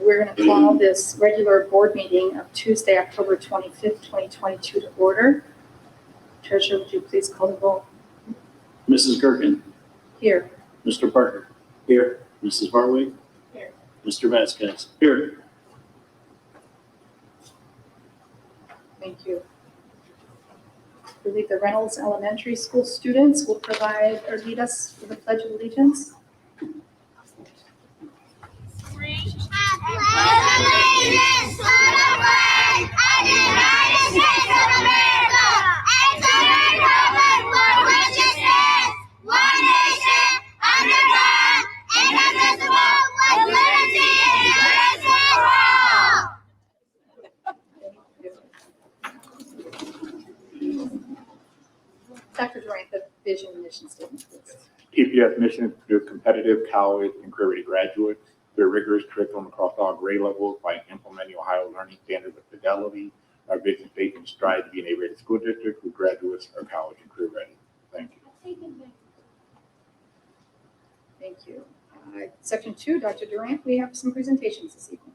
we're going to call this regular board meeting of Tuesday, October 25th, 2022 to order. Treasurer, would you please call the roll? Mrs. Gerken. Here. Mr. Parker. Here. Mrs. Varway. Here. Mr. Vasquez. Here. Thank you. I believe the Reynolds Elementary School students will provide or lead us with the Pledge of Allegiance. Allegiance to the flag of the United States of America and to the republic for which it stands, one nation, under God, indivisible, with liberty and justice for all. Dr. Durant, the vision and mission statement, please. TPS mission is to produce competitive college and career-ready graduates through a rigorous curriculum across all grade levels by implementing Ohio learning standards with fidelity. Our vision states and strive to be an A-rated school district whose graduates are college and career ready. Thank you. Thank you. Section 2, Dr. Durant, we have some presentations this evening.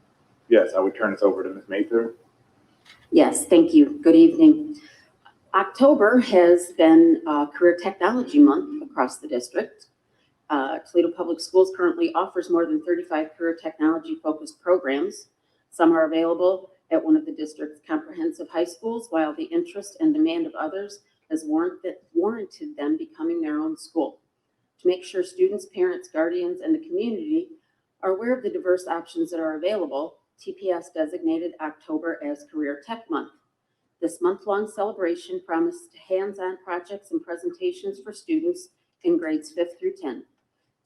Yes, I would turn this over to Ms. Mather. Yes, thank you. Good evening. October has been Career Technology Month across the district. Toledo Public Schools currently offers more than 35 career technology-focused programs. Some are available at one of the district's comprehensive high schools, while the interest and demand of others has warranted them becoming their own school. To make sure students, parents, guardians, and the community are aware of the diverse options that are available, TPS designated October as Career Tech Month. This month-long celebration promised hands-on projects and presentations for students in grades 5th through 10th.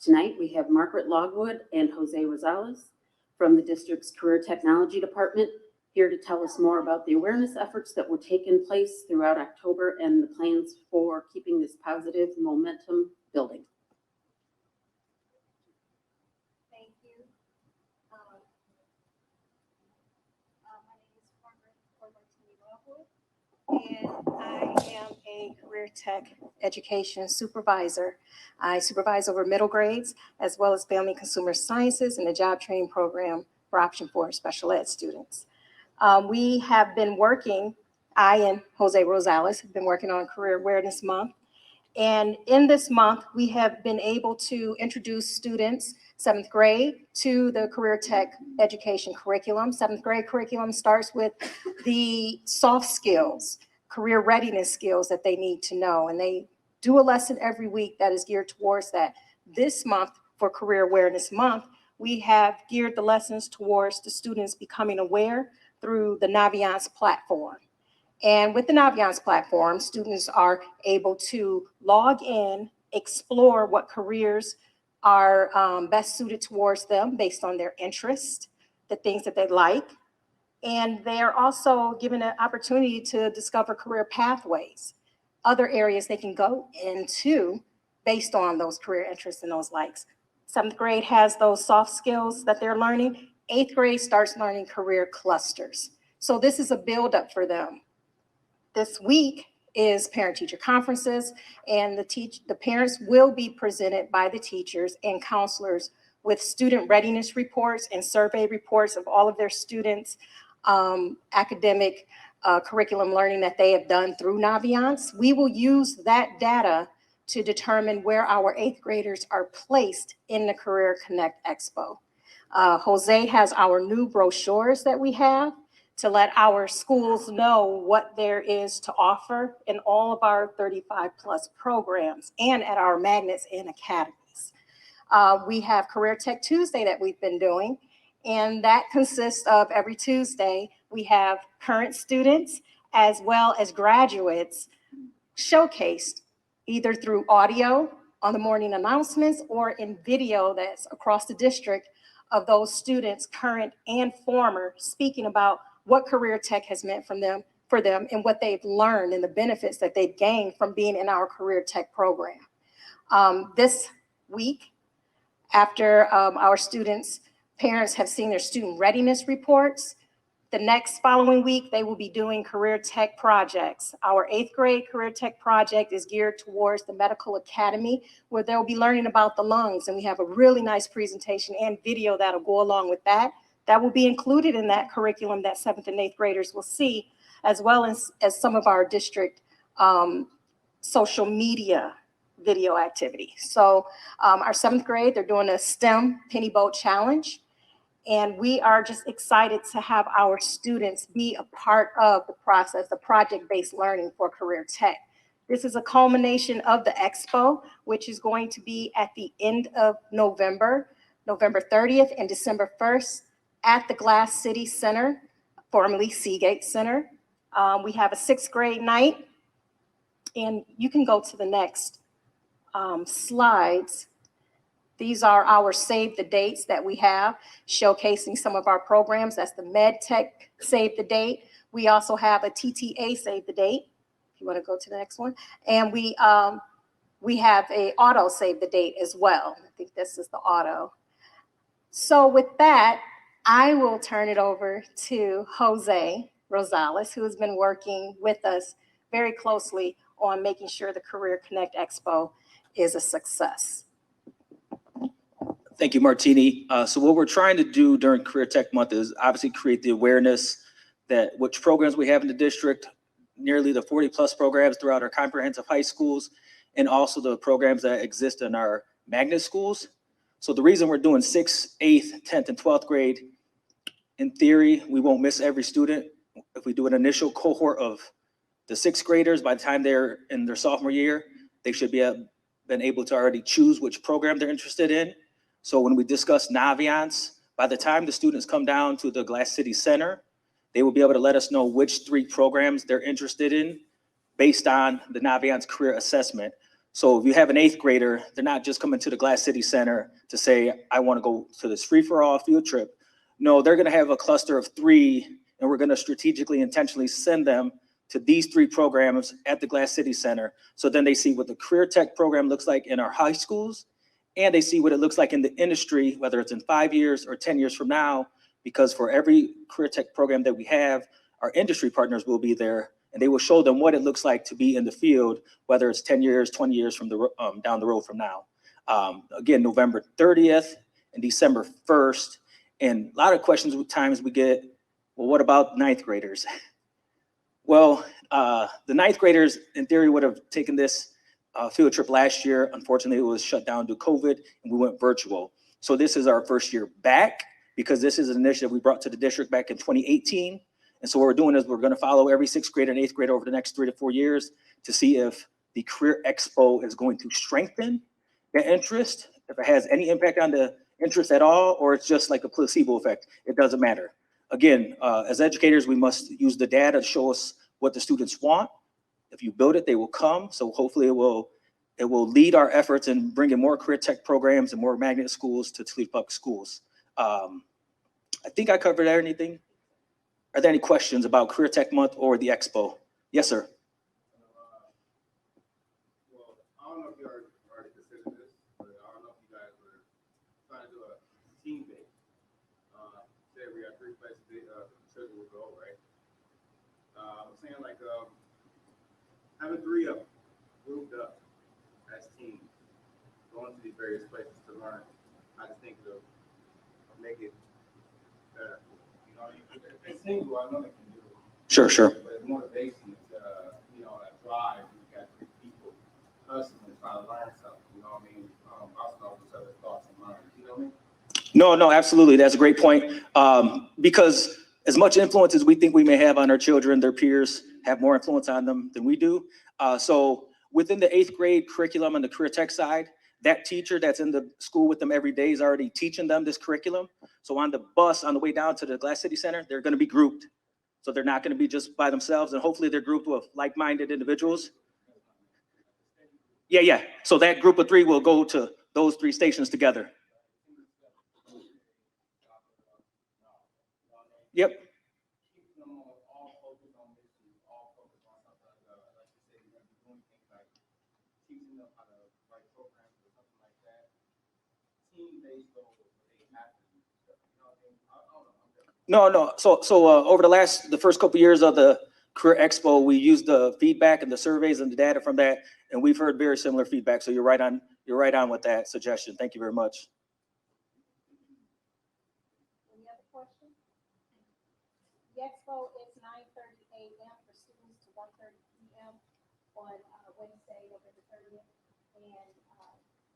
Tonight, we have Margaret Logwood and Jose Rosales from the district's Career Technology Department here to tell us more about the awareness efforts that were taking place throughout October and the plans for keeping this positive momentum building. Thank you. My name is Margaret Logwood, and I am a career tech education supervisor. I supervise over middle grades as well as family consumer sciences and the job training program for option 4 special ed students. We have been working, I and Jose Rosales have been working on Career Awareness Month. And in this month, we have been able to introduce students 7th grade to the career tech education curriculum. 7th grade curriculum starts with the soft skills, career readiness skills that they need to know. And they do a lesson every week that is geared towards that. This month, for Career Awareness Month, we have geared the lessons towards the students becoming aware through the Naviance platform. And with the Naviance platform, students are able to log in, explore what careers are best suited towards them based on their interest, the things that they like. And they are also given an opportunity to discover career pathways, other areas they can go into based on those career interests and those likes. 7th grade has those soft skills that they're learning. 8th grade starts learning career clusters. So this is a buildup for them. This week is parent-teacher conferences, and the parents will be presented by the teachers and counselors with student readiness reports and survey reports of all of their students' academic curriculum learning that they have done through Naviance. We will use that data to determine where our 8th graders are placed in the Career Connect Expo. Jose has our new brochures that we have to let our schools know what there is to offer in all of our 35+ programs and at our magnets and academies. We have Career Tech Tuesday that we've been doing, and that consists of every Tuesday, we have current students as well as graduates showcased either through audio on the morning announcements or in video that's across the district of those students, current and former, speaking about what career tech has meant for them and what they've learned and the benefits that they've gained from being in our career tech program. This week, after our students' parents have seen their student readiness reports, the next following week, they will be doing career tech projects. Our 8th grade career tech project is geared towards the medical academy, where they'll be learning about the lungs. And we have a really nice presentation and video that'll go along with that that will be included in that curriculum that 7th and 8th graders will see, as well as some of our district social media video activity. So our 7th grade, they're doing a STEM penny boat challenge. And we are just excited to have our students be a part of the process, the project-based learning for Career Tech. This is a culmination of the expo, which is going to be at the end of November, November 30th and December 1st at the Glass City Center, formerly Seagate Center. We have a 6th grade night, and you can go to the next slides. These are our save the dates that we have, showcasing some of our programs. That's the Med Tech Save the Date. We also have a TTA Save the Date, if you want to go to the next one. And we have a auto Save the Date as well. I think this is the auto. So with that, I will turn it over to Jose Rosales, who has been working with us very closely on making sure the Career Connect Expo is a success. Thank you, Martini. So what we're trying to do during Career Tech Month is obviously create the awareness that which programs we have in the district, nearly the 40+ programs throughout our comprehensive high schools, and also the programs that exist in our magnet schools. So the reason we're doing 6th, 8th, 10th, and 12th grade, in theory, we won't miss every student. If we do an initial cohort of the 6th graders, by the time they're in their sophomore year, they should been able to already choose which program they're interested in. So when we discuss Naviance, by the time the students come down to the Glass City Center, they will be able to let us know which 3 programs they're interested in based on the Naviance career assessment. So if you have an 8th grader, they're not just coming to the Glass City Center to say, I want to go to this free-for-all field trip. No, they're going to have a cluster of 3, and we're going to strategically, intentionally send them to these 3 programs at the Glass City Center. So then they see what the Career Tech program looks like in our high schools, and they see what it looks like in the industry, whether it's in 5 years or 10 years from now, because for every Career Tech program that we have, our industry partners will be there, and they will show them what it looks like to be in the field, whether it's 10 years, 20 years from down the road from now. Again, November 30th and December 1st. And a lot of questions with times we get, well, what about 9th graders? Well, the 9th graders, in theory, would have taken this field trip last year. Unfortunately, it was shut down due to COVID, and we went virtual. So this is our first year back, because this is an initiative we brought to the district back in 2018. And so what we're doing is we're going to follow every 6th grader and 8th grader over the next 3 to 4 years to see if the Career Expo is going to strengthen their interest, if it has any impact on the interest at all, or it's just like a placebo effect. It doesn't matter. Again, as educators, we must use the data to show us what the students want. If you build it, they will come. So hopefully it will lead our efforts in bringing more career tech programs and more magnet schools to Toledo Public Schools. I think I covered everything. Are there any questions about Career Tech Month or the Expo? Yes, sir. Well, I don't know if you already considered this, but I don't know if you guys were trying to do a team base. Say we got 3 places the children will go, right? I'm saying like having 3 of them grouped up as teams, going to these various places to learn. I just think it'll make it better. You know, if it's single, I know they can do it. Sure. But it's motivation, that drive. You got 3 people hustling, trying to learn something. You know what I mean? Also, those other thoughts and minds. You know what I mean? No, absolutely. That's a great point. Because as much influence as we think we may have on our children, their peers have more influence on them than we do. So within the 8th grade curriculum on the career tech side, that teacher that's in the school with them every day is already teaching them this curriculum. So on the bus, on the way down to the Glass City Center, they're going to be grouped. So they're not going to be just by themselves, and hopefully they're grouped with like-minded individuals. Yeah. So that group of 3 will go to those 3 stations together. Yep. No. So over the first couple of years of the Career Expo, we used the feedback and the surveys and the data from that, and we've heard very similar feedback. So you're right on with that suggestion. Thank you very much. Any other questions? The expo is 9:30 a.m. for students to 1:30 p.m. on Wednesday, November 30th, and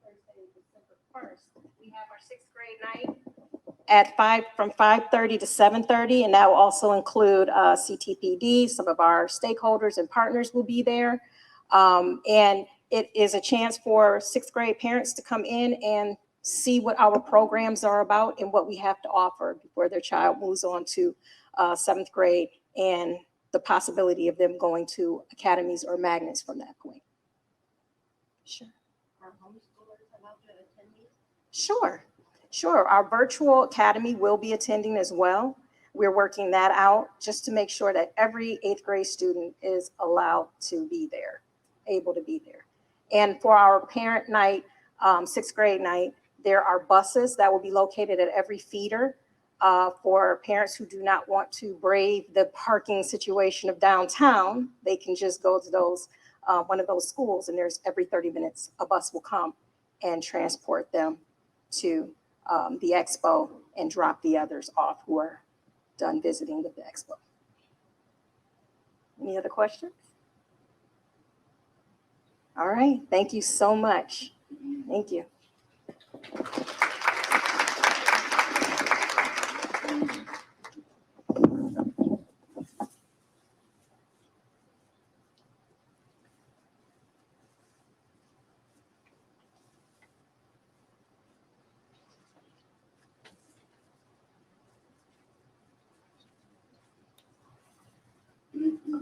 Thursday, December 1st. We have our sixth grade night at from 5:30 to 7:30, and that will also include CTPD. Some of our stakeholders and partners will be there. And it is a chance for sixth grade parents to come in and see what our programs are about and what we have to offer before their child moves on to seventh grade, and the possibility of them going to academies or magnets from that point. Sure. Are homeschoolers allowed to attend these? Sure. Our virtual academy will be attending as well. We're working that out just to make sure that every eighth grade student is allowed to be there, able to be there. And for our parent night, sixth grade night, there are buses that will be located at every feeder for parents who do not want to brave the parking situation of downtown. They can just go to those one of those schools, and there's every 30 minutes a bus will come and transport them to the expo and drop the others off who are done visiting with the expo. Any other questions? All right, thank you so much. Thank you.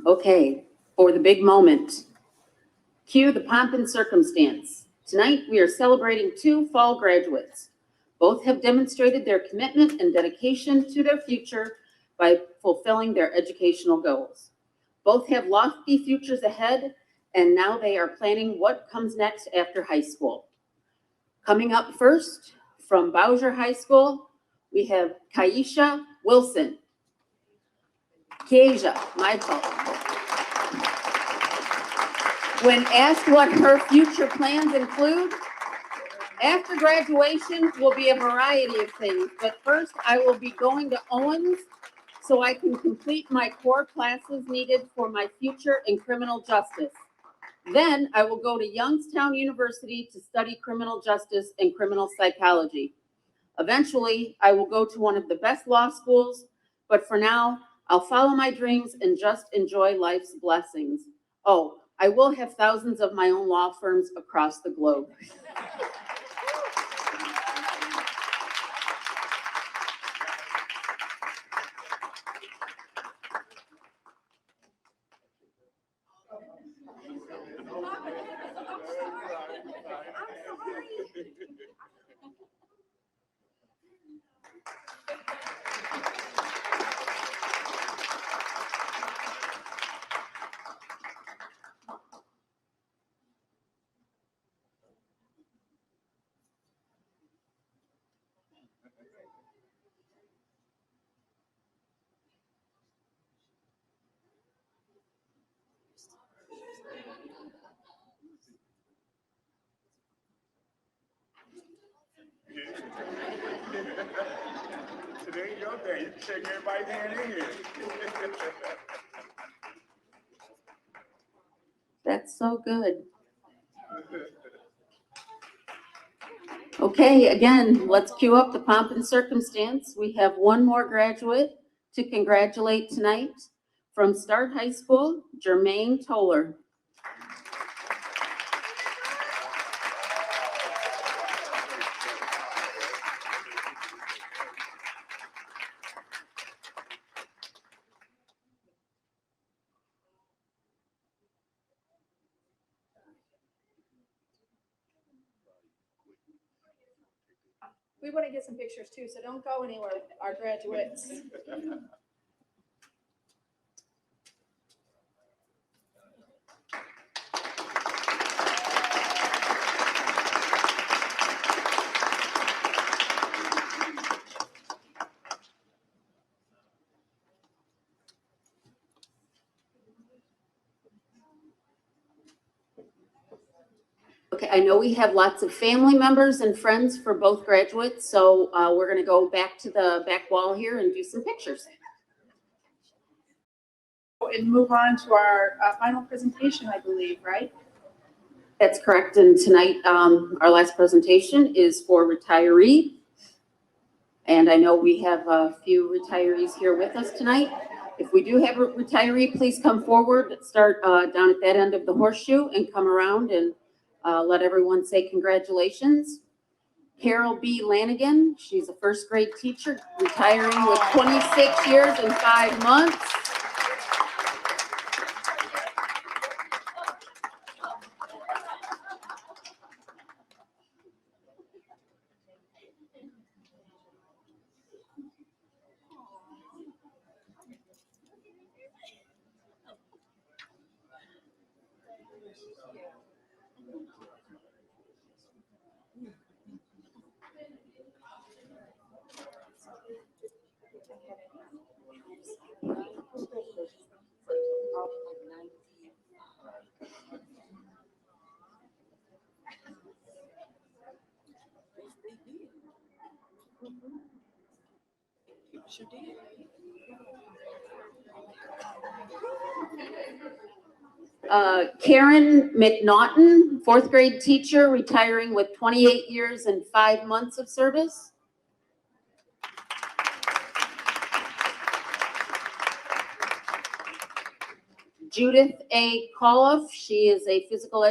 Okay, for the big moment. Cue the pomp and circumstance. Tonight, we are celebrating 2 fall graduates. Both have demonstrated their commitment and dedication to their future by fulfilling their educational goals. Both have lofty futures ahead, and now they are planning what comes next after high school. Coming up first, from Bowser High School, we have Kaisha Wilson. Kaisha, my fault. When asked what her future plans include, after graduation will be a variety of things, but first I will be going to Owens so I can complete my core classes needed for my future in criminal justice. Then I will go to Youngstown University to study criminal justice and criminal psychology. Eventually, I will go to one of the best law schools, but for now, I'll follow my dreams and just enjoy life's blessings. Oh, I will have thousands of my own law firms across the globe. Today's your day. You can shake everybody's hand in here. That's so good. Okay, again, let's cue up the pomp and circumstance. We have one more graduate to congratulate tonight. From Start High School, Jermaine Toller. We want to get some pictures too, so don't go anywhere, our graduates. Okay, I know we have lots of family members and friends for both graduates, so we're going to go back to the back wall here and do some pictures. and move on to our final presentation, I believe, right? That's correct. And tonight, our last presentation is for retiree. And I know we have a few retirees here with us tonight. If we do have a retiree, please come forward, start down at that end of the horseshoe and come around and let everyone say congratulations. Carol B. Lanigan, she's a first grade teacher, retiring with 26 years and 5 months. Karen McNaughton, fourth grade teacher, retiring with 28 years and 5 months of service. Judith A. Coloff, she is a physical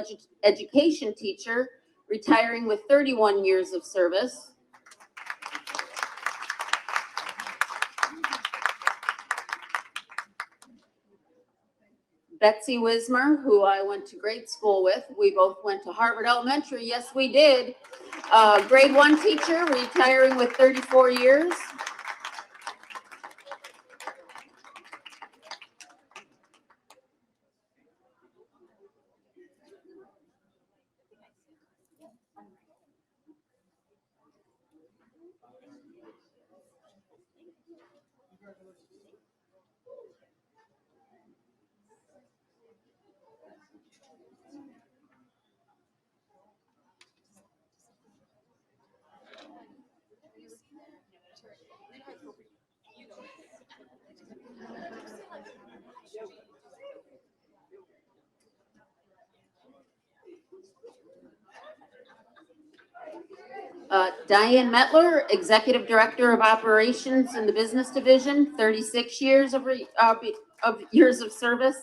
education teacher, retiring with 31 years of service. Betsy Wismer, who I went to grade school with. We both went to Harvard Elementary. Yes, we did. Grade 1 teacher, retiring with 34 years. Diane Metler, Executive Director of Operations in the Business Division, 36 years of years of service.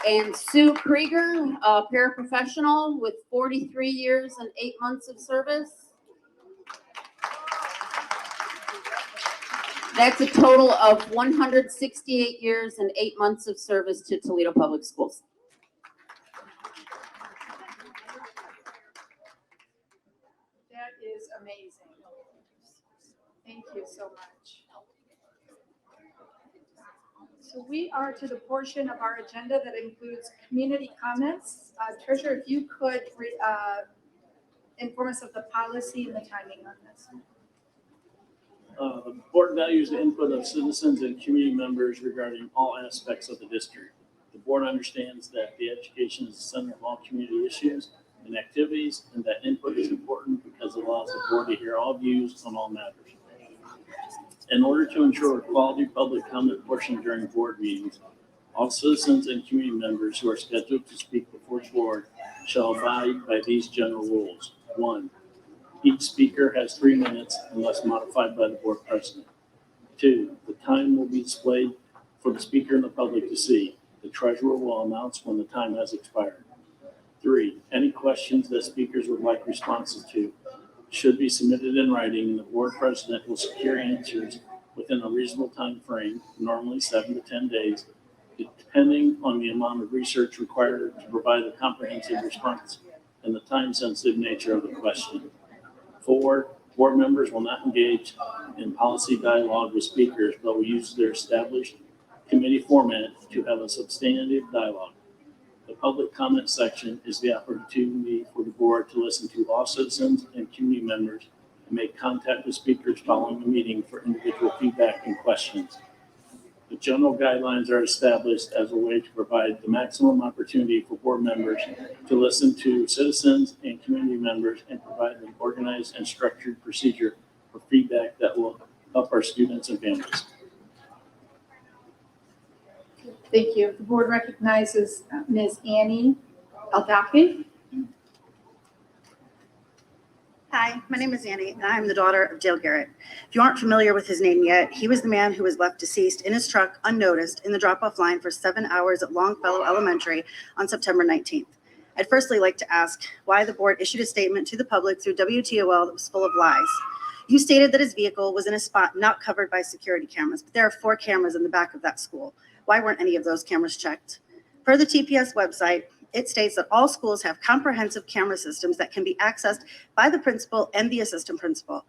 And Sue Krieger, a paraprofessional with 43 years and 8 months of service. That's a total of 168 years and 8 months of service to Toledo Public Schools. That is amazing. Thank you so much. So we are to the portion of our agenda that includes community comments. Treasurer, if you could inform us of the policy and the timing on this. The board values the input of citizens and community members regarding all aspects of the district. The board understands that the education is the center of all community issues and activities, and that input is important because it allows the board to hear all views on all matters. In order to ensure a quality public comment portion during board meetings, all citizens and community members who are scheduled to speak before the board shall abide by these general rules. 1, each speaker has 3 minutes unless modified by the board president. 2, the time will be displayed for the speaker and the public to see. The treasurer will announce when the time has expired. 3, any questions that speakers would like responses to should be submitted in writing, and the board president will secure answers within a reasonable time frame, normally 7 to 10 days, depending on the amount of research required to provide a comprehensive response and the time-sensitive nature of the question. 4, board members will not engage in policy dialogue with speakers, but will use their established committee format to have a substantive dialogue. The public comment section is the opportunity for the board to listen to all citizens and community members and make contact with speakers following the meeting for individual feedback and questions. The general guidelines are established as a way to provide the maximum opportunity for board members to listen to citizens and community members and provide an organized and structured procedure for feedback that will help our students and families. Thank you. The board recognizes Ms. Annie Aldafi. Hi, my name is Annie, and I'm the daughter of Dale Garrett. If you aren't familiar with his name yet, he was the man who was left deceased in his truck unnoticed in the drop-off line for 7 hours at Longfellow Elementary on September 19th. I'd firstly like to ask why the board issued a statement to the public through WTOL that was full of lies. You stated that his vehicle was in a spot not covered by security cameras, but there are 4 cameras in the back of that school. Why weren't any of those cameras checked? Per the TPS website, it states that all schools have comprehensive camera systems that can be accessed by the principal and the assistant principal.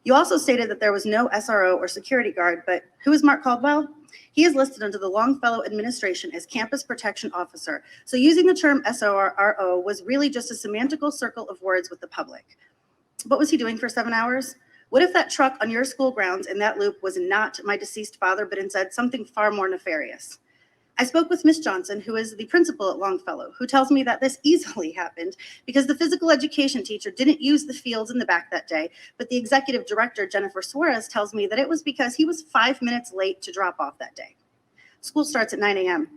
You also stated that there was no SRO or security guard, but who is Mark Caldwell? He is listed under the Longfellow administration as Campus Protection Officer. So using the term SRO was really just a semantical circle of words with the public. What was he doing for 7 hours? What if that truck on your school grounds in that loop was not my deceased father, but instead something far more nefarious? I spoke with Ms. Johnson, who is the principal at Longfellow, who tells me that this easily happened because the physical education teacher didn't use the fields in the back that day, but the executive director, Jennifer Suarez, tells me that it was because he was 5 minutes late to drop off that day. School starts at 9 a.m.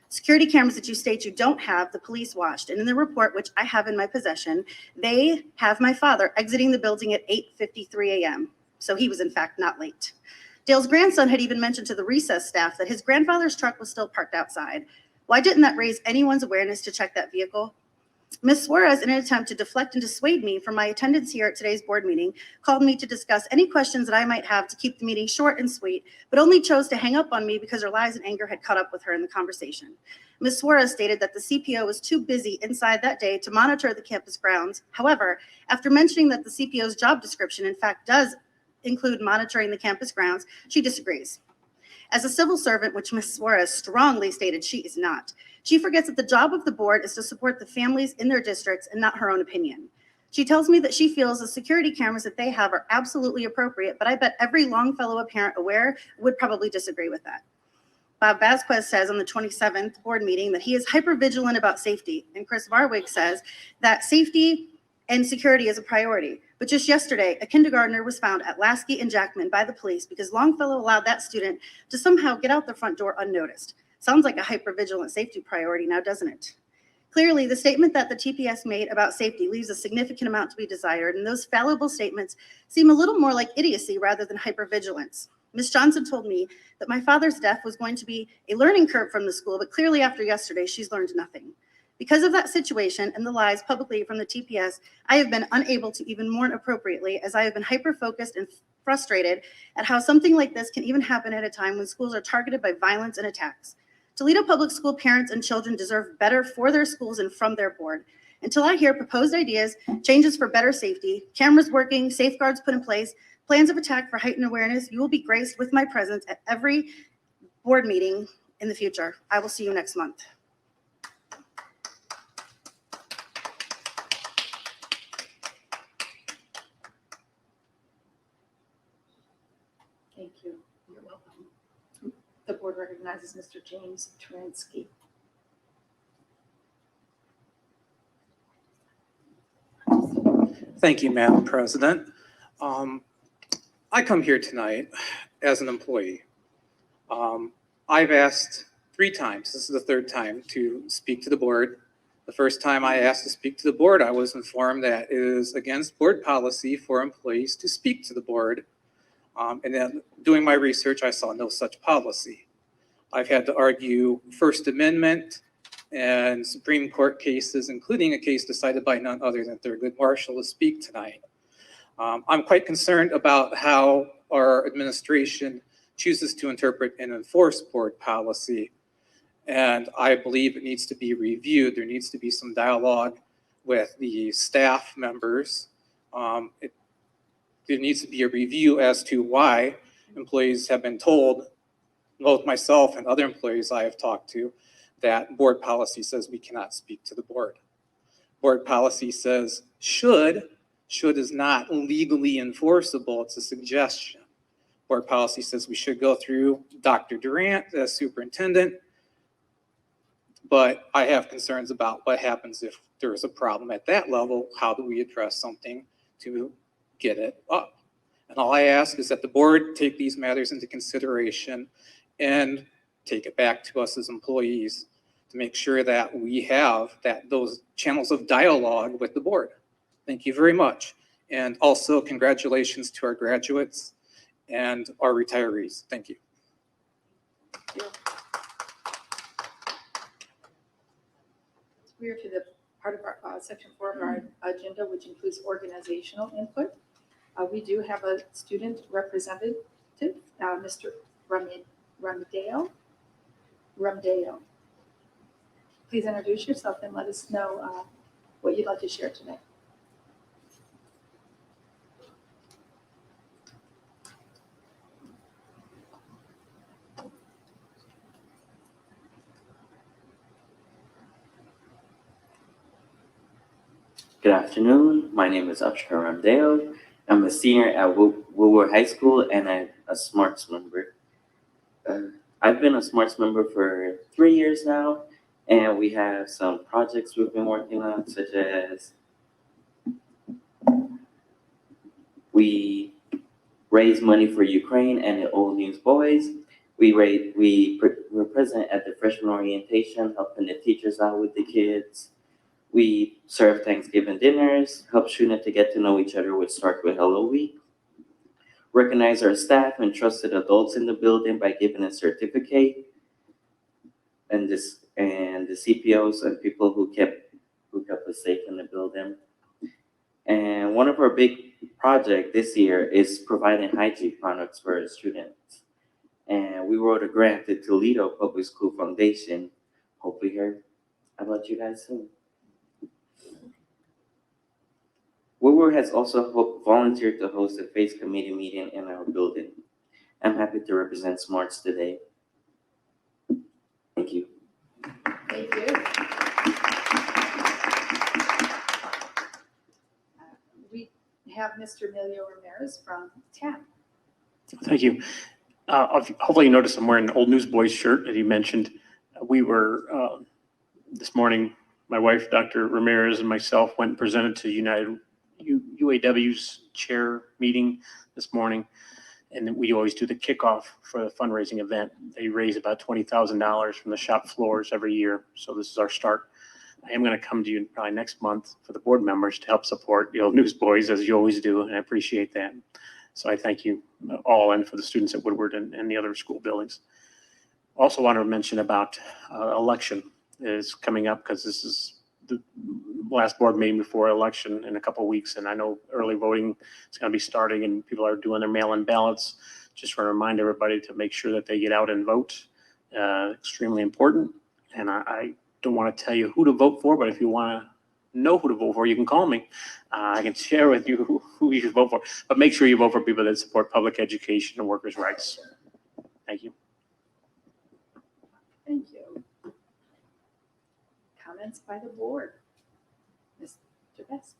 Security cameras that you state you don't have, the police watched, and in the report, which I have in my possession, they have my father exiting the building at 8:53 a.m., so he was in fact not late. Dale's grandson had even mentioned to the recess staff that his grandfather's truck was still parked outside. Why didn't that raise anyone's awareness to check that vehicle? Ms. Suarez, in an attempt to deflect and dissuade me from my attendance here at today's board meeting, called me to discuss any questions that I might have to keep the meeting short and sweet, but only chose to hang up on me because her lies and anger had caught up with her in the conversation. Ms. Suarez stated that the CPO was too busy inside that day to monitor the campus grounds. However, after mentioning that the CPO's job description in fact does include monitoring the campus grounds, she disagrees. As a civil servant, which Ms. Suarez strongly stated she is not, she forgets that the job of the board is to support the families in their districts and not her own opinion. She tells me that she feels the security cameras that they have are absolutely appropriate, but I bet every Longfellow parent aware would probably disagree with that. Bob Vasquez says on the 27th board meeting that he is hypervigilant about safety, and Chris Varwig says that safety and security is a priority. But just yesterday, a kindergartner was found at Lasky and Jackman by the police because Longfellow allowed that student to somehow get out the front door unnoticed. Sounds like a hypervigilant safety priority now, doesn't it? Clearly, the statement that the TPS made about safety leaves a significant amount to be desired, and those fallible statements seem a little more like idiocy rather than hypervigilance. Ms. Johnson told me that my father's death was going to be a learning curve from the school, but clearly after yesterday, she's learned nothing. Because of that situation and the lies publicly from the TPS, I have been unable to even mourn appropriately as I have been hyper-focused and frustrated at how something like this can even happen at a time when schools are targeted by violence and attacks. Toledo Public School parents and children deserve better for their schools and from their board. Until I hear proposed ideas, changes for better safety, cameras working, safeguards put in place, plans of attack for heightened awareness, you will be graced with my presence at every board meeting in the future. I will see you next month. Thank you. You're welcome. The board recognizes Mr. James Turinsky. Thank you, Madam President. I come here tonight as an employee. I've asked 3 times, this is the 3rd time, to speak to the board. The first time I asked to speak to the board, I was informed that it is against board policy for employees to speak to the board. And then doing my research, I saw no such policy. I've had to argue First Amendment and Supreme Court cases, including a case decided by none other than Thurgood Marshall, to speak tonight. I'm quite concerned about how our administration chooses to interpret and enforce board policy. And I believe it needs to be reviewed. There needs to be some dialogue with the staff members. There needs to be a review as to why employees have been told, both myself and other employees I have talked to, that board policy says we cannot speak to the board. Board policy says should is not legally enforceable, it's a suggestion. Board policy says we should go through Dr. Durant as superintendent, but I have concerns about what happens if there's a problem at that level. How do we address something to get it up? And all I ask is that the board take these matters into consideration and take it back to us as employees to make sure that we have those channels of dialogue with the board. Thank you very much. And also congratulations to our graduates and our retirees. Thank you. We are to the part of our section 4 of our agenda, which includes organizational input. We do have a student representative, Mr. Rumdale. Please introduce yourself and let us know what you'd like to share today. Good afternoon. My name is Abshar Ramdeo. I'm a senior at Woodward High School and I'm a SMARTS member. I've been a SMARTS member for 3 years now, and we have some projects we've been working on, such as we raise money for Ukraine and the Old News Boys. We were present at the freshman orientation, helping the teachers out with the kids. We serve Thanksgiving dinners, help students to get to know each other with Start with Hello Week. Recognize our staff and trusted adults in the building by giving a certificate. And the CPOs and people who kept us safe in the building. And one of our big projects this year is providing hygiene products for our students. And we wrote a grant to Toledo Public School Foundation. Hope we hear about you guys soon. Woodward has also volunteered to host a FACE committee meeting in our building. I'm happy to represent SMARTS today. Thank you. Thank you. We have Mr. Emilio Ramirez from TAAP. Thank you. Hopefully you noticed I'm wearing an Old Newsboys shirt that he mentioned. We were, this morning, my wife, Dr. Ramirez, and myself went and presented to UAW's chair meeting this morning. And then we always do the kickoff for the fundraising event. They raise about $20,000 from the shop floors every year. So this is our start. I am going to come to you probably next month for the board members to help support the Old Newsboys, as you always do, and I appreciate that. So I thank you all, and for the students at Woodward and the other school buildings. Also want to mention about election is coming up, because this is the last board meeting before election in a couple of weeks, and I know early voting is going to be starting and people are doing their mail-in ballots. Just want to remind everybody to make sure that they get out and vote. Extremely important. And I don't want to tell you who to vote for, but if you want to know who to vote for, you can call me. I can share with you who you should vote for, but make sure you vote for people that support public education and workers' rights. Thank you. Thank you. Comments by the board. Mr. Vasquez.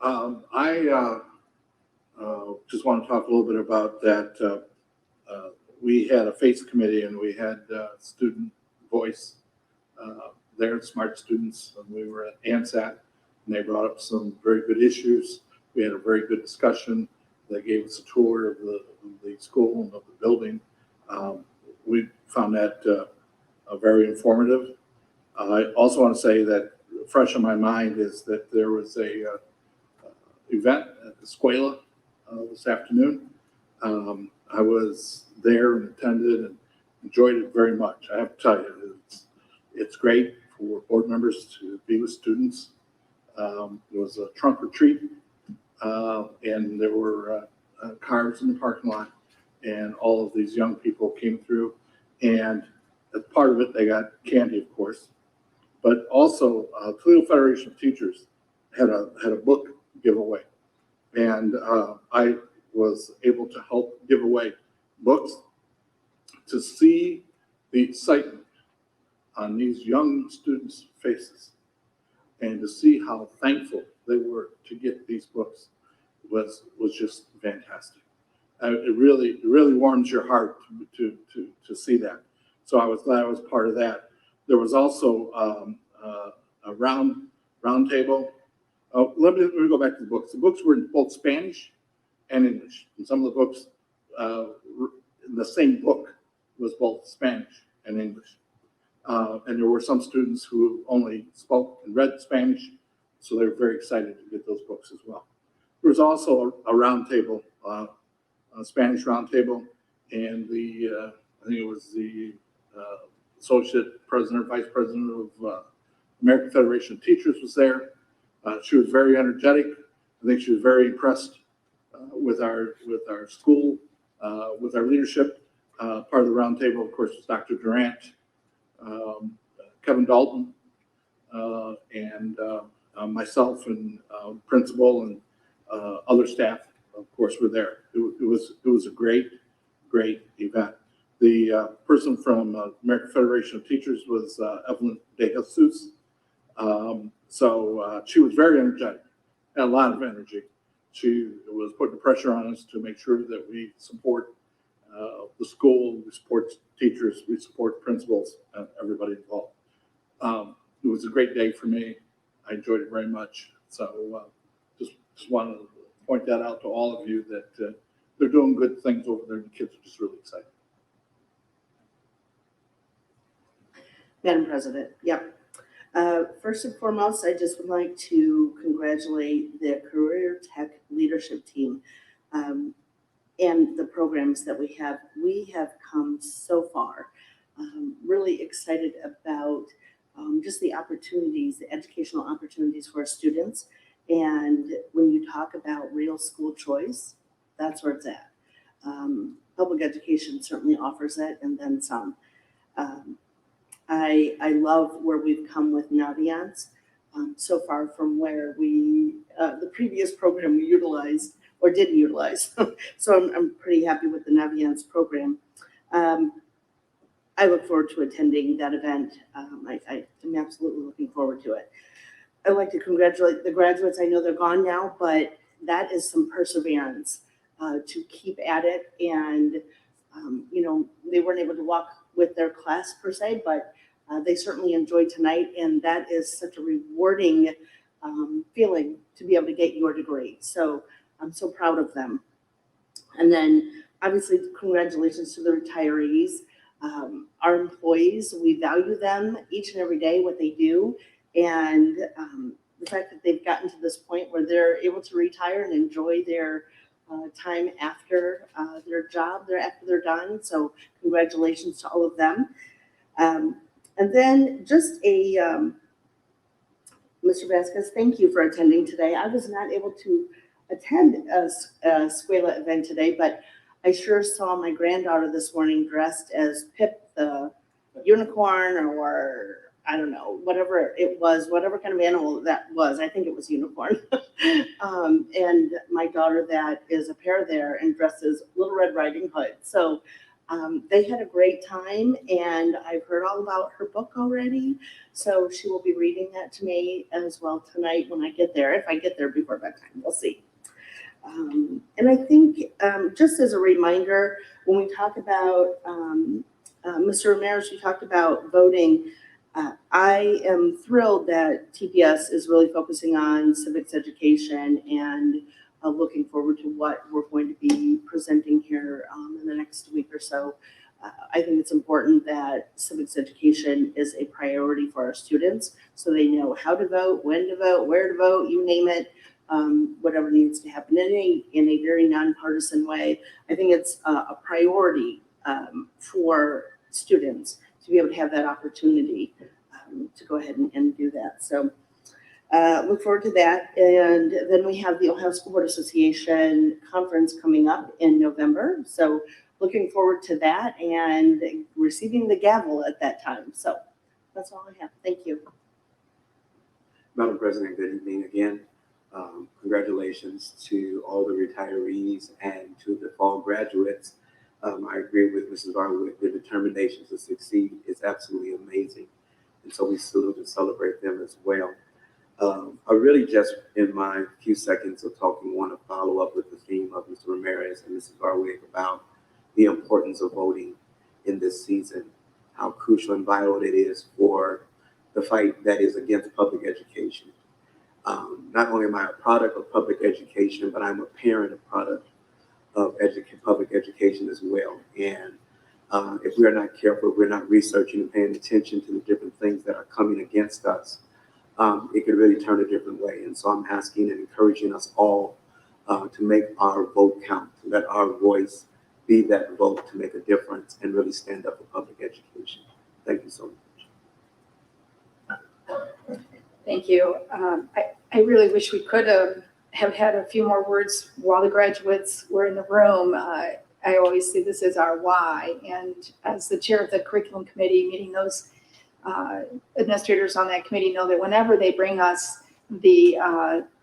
I just want to talk a little bit about that. We had a FACE committee and we had student voice there, smart students, and we were at ANSAT, and they brought up some very good issues. We had a very good discussion. They gave us a tour of the school and of the building. We found that very informative. I also want to say that fresh in my mind is that there was a event at the Escuela this afternoon. I was there and attended and enjoyed it very much. I have to tell you, it's great for board members to be with students. It was a trunk or treat, and there were cars in the parking lot, and all of these young people came through. And as part of it, they got candy, of course, but also Toledo Federation of Teachers had a book giveaway, and I was able to help give away books. To see the excitement on these young students' faces and to see how thankful they were to get these books was just fantastic. It really warms your heart to see that. So I was glad I was part of that. There was also a round table. Let me go back to the books. The books were in both Spanish and English. And some of the books, in the same book was both Spanish and English. And there were some students who only spoke and read Spanish, so they were very excited to get those books as well. There was also a roundtable, a Spanish roundtable, and I think it was the associate president or vice president of American Federation of Teachers was there. She was very energetic. I think she was very impressed with our school, with our leadership. Part of the roundtable, of course, was Dr. Durant, Kevin Dalton, and myself and principal and other staff, of course, were there. It was a great event. The person from American Federation of Teachers was Evelyn De Jesus. So she was very energetic, had a lot of energy. She was putting pressure on us to make sure that we support the school, we support teachers, we support principals, and everybody involved. It was a great day for me. I enjoyed it very much. So just wanted to point that out to all of you that they're doing good things over there, and the kids are just really excited. Madam President, yep. First and foremost, I just would like to congratulate the Career Tech leadership team and the programs that we have. We have come so far. Really excited about just the opportunities, the educational opportunities for our students. And when you talk about real school choice, that's where it's at. Public education certainly offers that, and then some. I love where we've come with Naviance, so far from where we, the previous program we utilized or didn't utilize. So I'm pretty happy with the Naviance program. I look forward to attending that event. I am absolutely looking forward to it. I'd like to congratulate the graduates. I know they're gone now, but that is some perseverance to keep at it. And, you know, they weren't able to walk with their class per se, but they certainly enjoyed tonight. And that is such a rewarding feeling to be able to get your degree. So I'm so proud of them. And then obviously congratulations to the retirees. Our employees, we value them each and every day, what they do. And the fact that they've gotten to this point where they're able to retire and enjoy their time after their job, after they're done. So congratulations to all of them. And then just Mr. Vasquez, thank you for attending today. I was not able to attend a Squela event today, but I sure saw my granddaughter this morning dressed as Pip the unicorn, or I don't know, whatever it was, whatever kind of animal that was. I think it was unicorn. And my daughter that is a pair there and dresses Little Red Riding Hood. So they had a great time, and I've heard all about her book already. So she will be reading that to me as well tonight when I get there. If I get there before bedtime, we'll see. And I think just as a reminder, when we talk about, Mr. Ramirez, you talked about voting. I am thrilled that TPS is really focusing on civics education and looking forward to what we're going to be presenting here in the next week or so. I think it's important that civics education is a priority for our students so they know how to vote, when to vote, where to vote, you name it. Whatever needs to happen in a very nonpartisan way. I think it's a priority for students to be able to have that opportunity to go ahead and do that. So look forward to that. And then we have the Ohio School Board Association conference coming up in November. So looking forward to that and receiving the gavel at that time. So that's all I have. Thank you. Madam President, good evening again. Congratulations to all the retirees and to the fall graduates. I agree with Mrs. Barwood. Their determination to succeed is absolutely amazing. And so we salute and celebrate them as well. I really just, in my few seconds of talking, want to follow up with the theme of Mr. Ramirez and Mrs. Barwood about the importance of voting in this season, how crucial and vital it is for the fight that is against public education. Not only am I a product of public education, but I'm a parent of product of public education as well. And if we are not careful, if we're not researching and paying attention to the different things that are coming against us, it could really turn a different way. And so I'm asking and encouraging us all to make our vote count, to let our voice be that vote to make a difference and really stand up for public education. Thank you so much. Thank you. I really wish we could have had a few more words while the graduates were in the room. I always see this as our why, and as the chair of the curriculum committee, meeting those administrators on that committee know that whenever they bring us the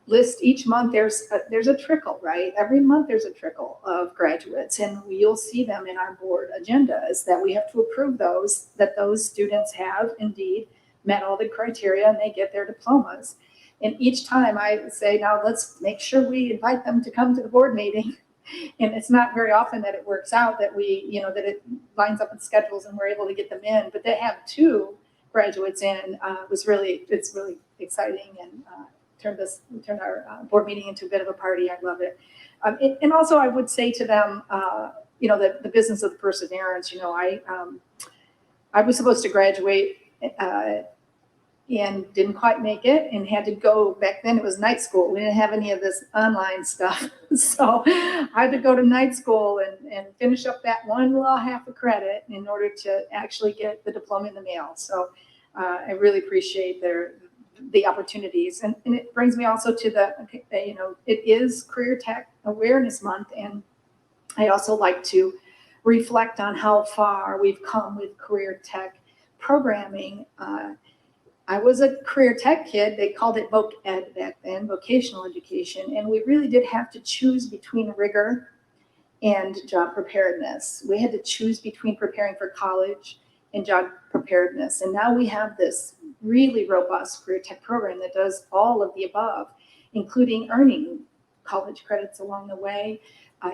list each month, there's a trickle, right? Every month there's a trickle of graduates, and you'll see them in our board agendas that we have to approve those, that those students have indeed met all the criteria and they get their diplomas. And each time I say, now let's make sure we invite them to come to the board meeting. And it's not very often that it works out that we, that it lines up with schedules and we're able to get them in. But to have 2 graduates in it's really exciting, and turned our board meeting into a bit of a party. I love it. And also I would say to them, the business of the perseverance. I was supposed to graduate and didn't quite make it, and had to go, back then it was night school. We didn't have any of this online stuff. So I had to go to night school and finish up that one little half a credit in order to actually get the diploma in the mail. So I really appreciate the opportunities. And it brings me also to it is Career Tech Awareness Month. And I also like to reflect on how far we've come with career tech programming. I was a career tech kid. They called it voc ed back then, vocational education. And we really did have to choose between rigor and job preparedness. We had to choose between preparing for college and job preparedness. And now we have this really robust career tech program that does all of the above, including earning college credits along the way.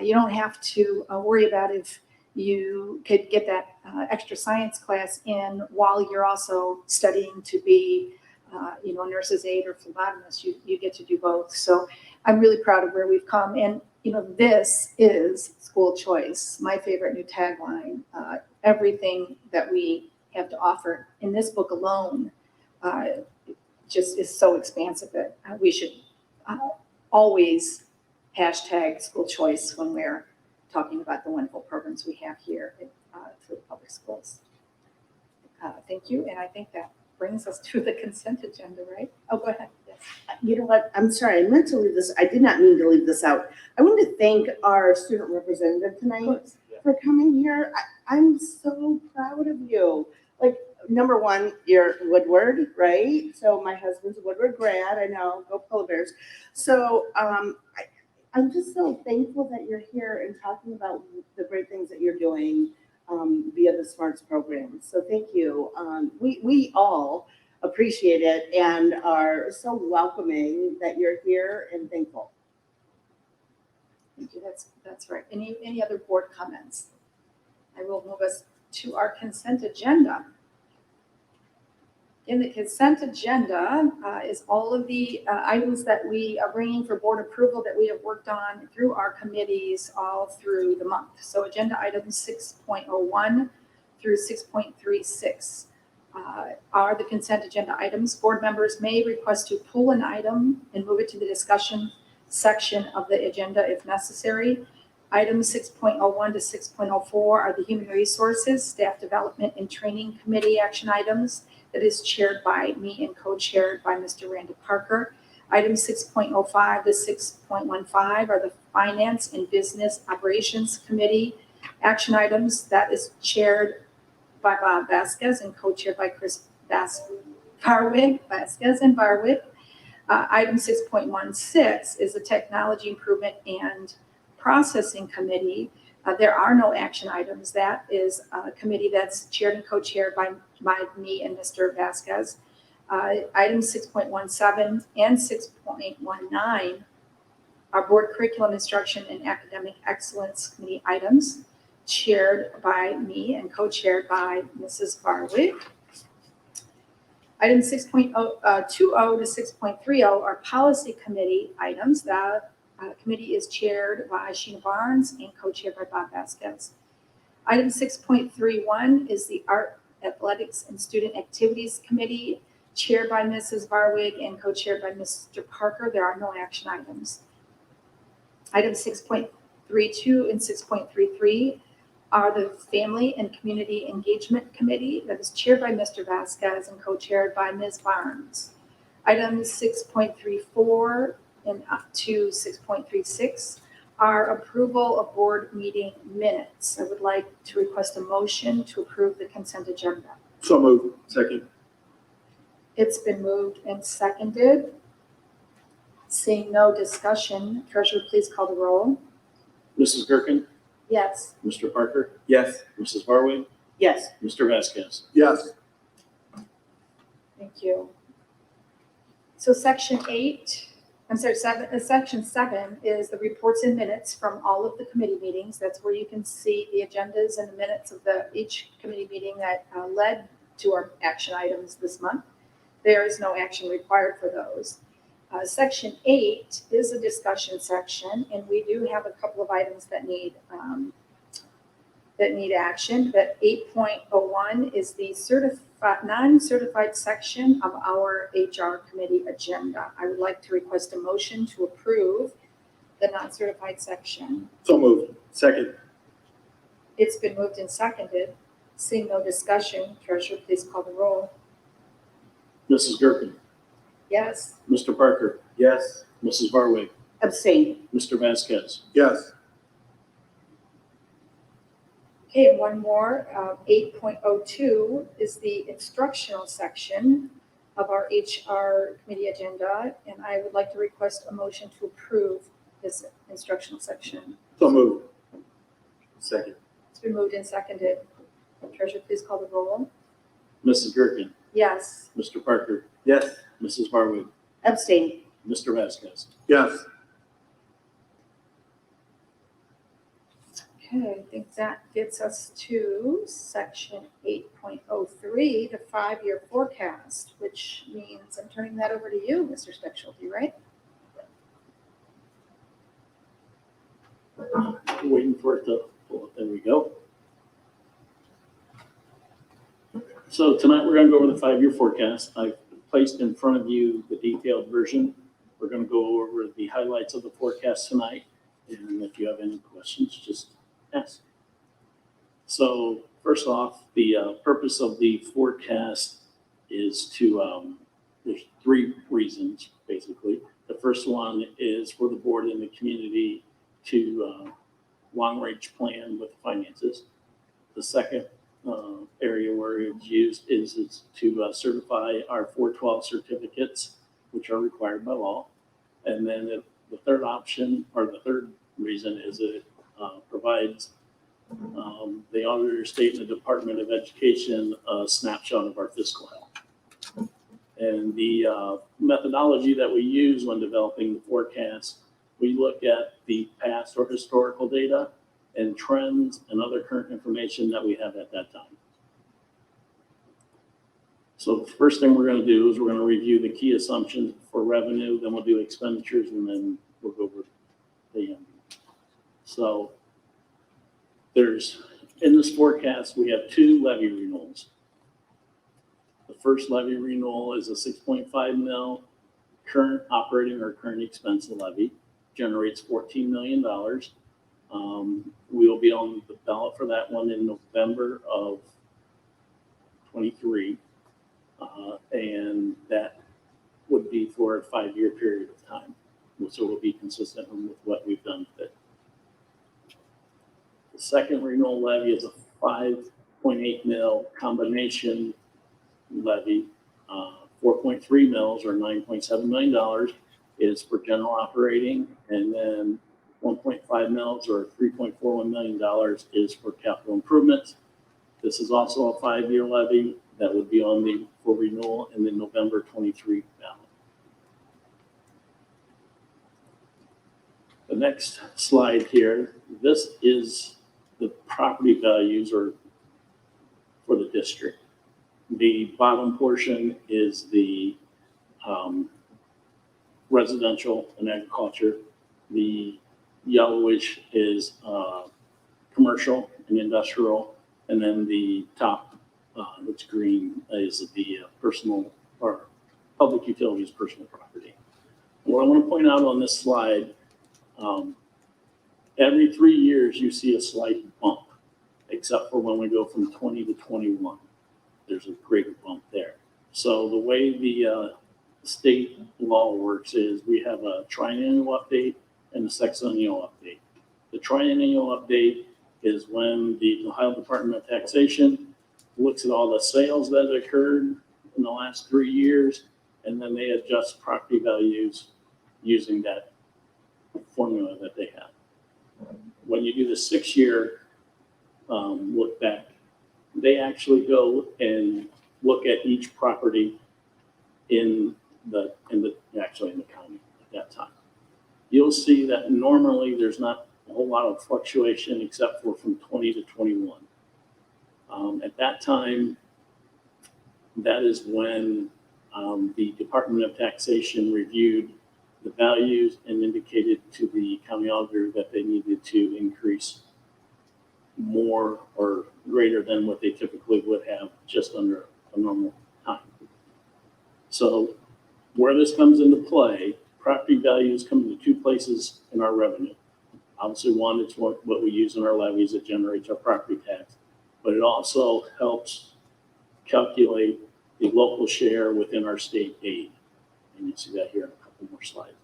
You don't have to worry about if you could get that extra science class in while you're also studying to be, a nurse's aide or phlebotomist. You get to do both. So I'm really proud of where we've come. And, this is school choice, my favorite new tagline. Everything that we have to offer in this book alone just is so expansive that we should always hashtag school choice when we're talking about the wonderful programs we have here through the public schools. Thank you, and I think that brings us to the consent agenda, right? Oh, go ahead. Yes. You know what? I'm sorry. I meant to leave this. I did not mean to leave this out. I want to thank our student representative tonight for coming here. I'm so proud of you. Like, number one, you're Woodward, right? So my husband's a Woodward grad. I know. Go Polar Bears. So I'm just so thankful that you're here and talking about the great things that you're doing via the SMARTS program. So thank you. We all appreciate it and are so welcoming that you're here and thankful. Thank you. That's right. Any other board comments? I will move us to our consent agenda. In the consent agenda is all of the items that we are bringing for board approval that we have worked on through our committees all through the month. So agenda items 6.01 through 6.36 are the consent agenda items. Board members may request to pull an item and move it to the discussion section of the agenda if necessary. Items 6.01 to 6.04 are the human resources, staff development and training committee action items. That is chaired by me and co-chaired by Mr. Randall Parker. Items 6.05 to 6.15 are the Finance and Business Operations Committee action items. That is chaired by Bob Vasquez and co-chaired by Chris Barwick. Item 6.16 is the Technology Improvement and Processing Committee. There are no action items. That is a committee that's chaired and co-chaired by me and Mr. Vasquez. Items 6.17 and 6.19 are Board Curriculum Instruction and Academic Excellence Committee items, chaired by me and co-chaired by Mrs. Barwick. Items 6.20 to 6.30 are Policy Committee items that Committee is chaired by Sheena Barnes and co-chaired by Bob Vasquez. Item 6.31 is the Art, Athletics, and Student Activities Committee, chaired by Mrs. Barwig and co-chaired by Mr. Parker. There are no action items. Item 6.32 and 6.33 are the Family and Community Engagement Committee that is chaired by Mr. Vasquez and co-chaired by Ms. Barnes. Items 6.34 and up to 6.36 are approval of board meeting minutes. I would like to request a motion to approve the consent agenda. So moved. Second. It's been moved and seconded. Seeing no discussion, Treasurer, please call the roll. Mrs. Gerken, Yes. Mr. Parker, Yes. Mrs. Barwig, Yes. Mr. Vasquez. Yes. Thank you. So section 7 is the reports and minutes from all of the committee meetings. That's where you can see the agendas and the minutes of each committee meeting that led to our action items this month. There is no action required for those. Section 8 is a discussion section, and we do have a couple of items that need action. But 8.01 is the non-certified section of our HR committee agenda. I would like to request a motion to approve the non-certified section. So moved. Second. It's been moved and seconded. Seeing no discussion, Treasurer, please call the roll. Mrs. Gerken, Yes. Mr. Parker, Yes. Mrs. Barwig, Abstain. Mr. Vasquez. Yes. Okay, and one more, 8.02 is the instructional section of our HR committee agenda, and I would like to request a motion to approve this instructional section. So moved. Second. It's been moved and seconded. Treasurer, please call the roll. Mrs. Gerken, Yes. Mr. Parker, Yes. Mrs. Barwig, Abstain. Mr. Vasquez. Yes. Okay, I think that gets us to section 8.03, the 5-year forecast, which means I'm turning that over to you, Mr. Specchualty, right? Waiting for it to pull up. There we go. So tonight we're going to go over the 5-year forecast. I've placed in front of you the detailed version. We're going to go over the highlights of the forecast tonight. And if you have any questions, just ask. So first off, the purpose of the forecast is to, there's 3 reasons, basically. The first one is for the board and the community to long-range plan with the finances. The second area where it's used is to certify our 412 certificates, which are required by law. And then the third option, or the third reason, is it provides the auditor state and the Department of Education a snapshot of our fiscal health. And the methodology that we use when developing the forecast, we look at the past or historical data and trends and other current information that we have at that time. So the first thing we're going to do is we're going to review the key assumptions for revenue, then we'll do expenditures, and then we'll go over the So in this forecast, we have 2 levy renewals. The first levy renewal is a 6.5 mil current operating or current expense levy, generates $14 million. We will be on the ballot for that one in November of 23. And that would be for a 5-year period of time. So it will be consistent with what we've done with it. The second renewal levy is a 5.8 mil combination levy. 4.3 mils or $9.7 million is for general operating, and then 1.5 mils or $3.41 million is for capital improvements. This is also a 5-year levy that would be on for renewal in the November 23 ballot. The next slide here, this is the property values for the district. The bottom portion is the residential and agriculture. The yellowish is commercial and industrial, and then the top, that's green, is the personal or public utilities personal property. What I want to point out on this slide, every 3 years you see a slight bump, except for when we go from 20 to 21. There's a greater bump there. So the way the state law works is we have a triennial update and a sexennial update. The triennial update is when the Ohio Department of Taxation looks at all the sales that occurred in the last 3 years, and then they adjust property values using that formula that they have. When you do the 6-year look back, they actually go and look at each property in the county at that time. You'll see that normally there's not a whole lot of fluctuation except for from 20 to 21. At that time, that is when the Department of Taxation reviewed the values and indicated to the county auditor that they needed to increase more or greater than what they typically would have just under a normal time. So where this comes into play, property values come into 2 places in our revenue. Obviously, one, it's what we use in our levies that generates our property tax, but it also helps calculate the local share within our state aid. And you'll see that here in a couple more slides.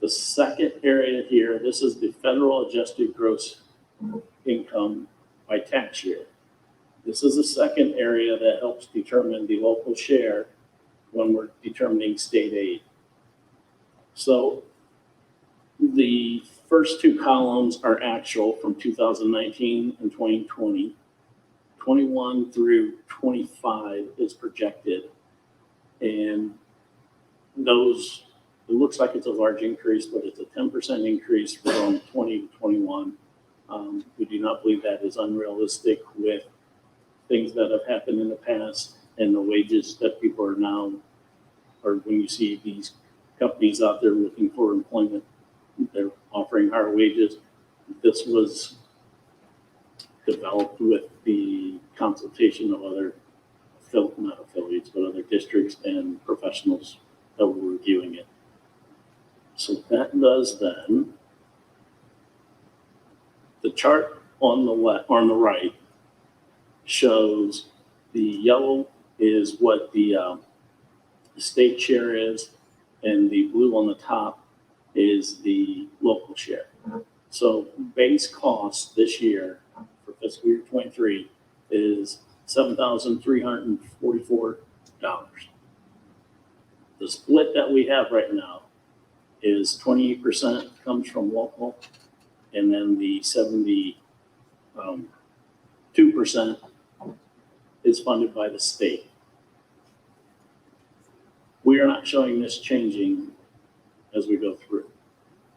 The second area here, this is the federal adjusted gross income by tax year. This is the second area that helps determine the local share when we're determining state aid. So the first 2 columns are actual from 2019 and 2020. 21 through 25 is projected. And those, it looks like it's a large increase, but it's a 10% increase from 20 to 21. We do not believe that is unrealistic with things that have happened in the past and the wages that people are now, or when you see these companies out there looking for employment, they're offering higher wages. This was developed with the consultation of other, not affiliates, but other districts and professionals that were reviewing it. So that does then, the chart on the left, on the right, shows the yellow is what the state share is, and the blue on the top is the local share. So base cost this year for fiscal year 23 is $7,344. The split that we have right now is 28% comes from local, and then the 72% is funded by the state. We are not showing this changing as we go through,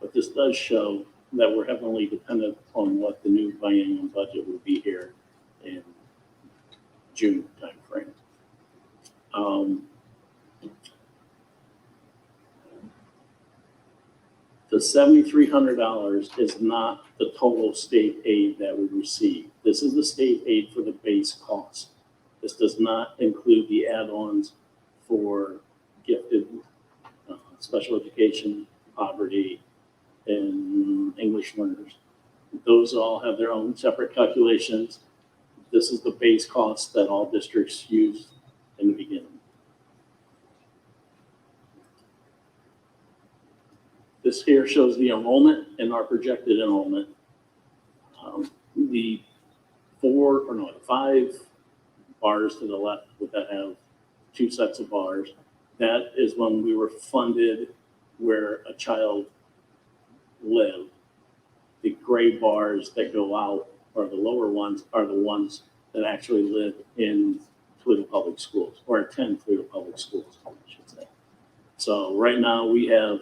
but this does show that we're heavily dependent on what the new biennial budget will be here in June timeframe. The $7,300 is not the total state aid that we receive. This is the state aid for the base cost. This does not include the add-ons for gifted special education, poverty, and English learners. Those all have their own separate calculations. This is the base cost that all districts use in the beginning. This here shows the enrollment and our projected enrollment. The 5 bars to the left that have 2 sets of bars, that is when we were funded where a child lived. The gray bars that go out, or the lower ones, are the ones that actually live in Toledo Public Schools, or attend Toledo Public Schools, I should say. So right now we have,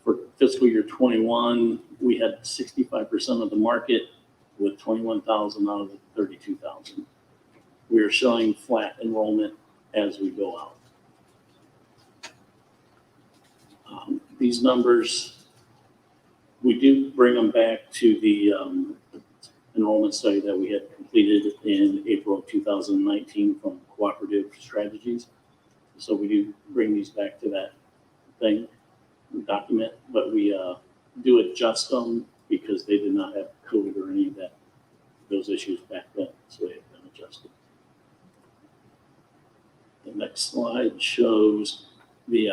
for fiscal year 21, we had 65% of the market with 21,000 out of the 32,000. We are showing flat enrollment as we go out. these numbers, we do bring them back to the enrollment study that we had completed in April of 2019 from Cooperative Strategies. So we do bring these back to that document, but we do adjust them because they did not have code or any of those issues back then, so they have been adjusted. The next slide shows the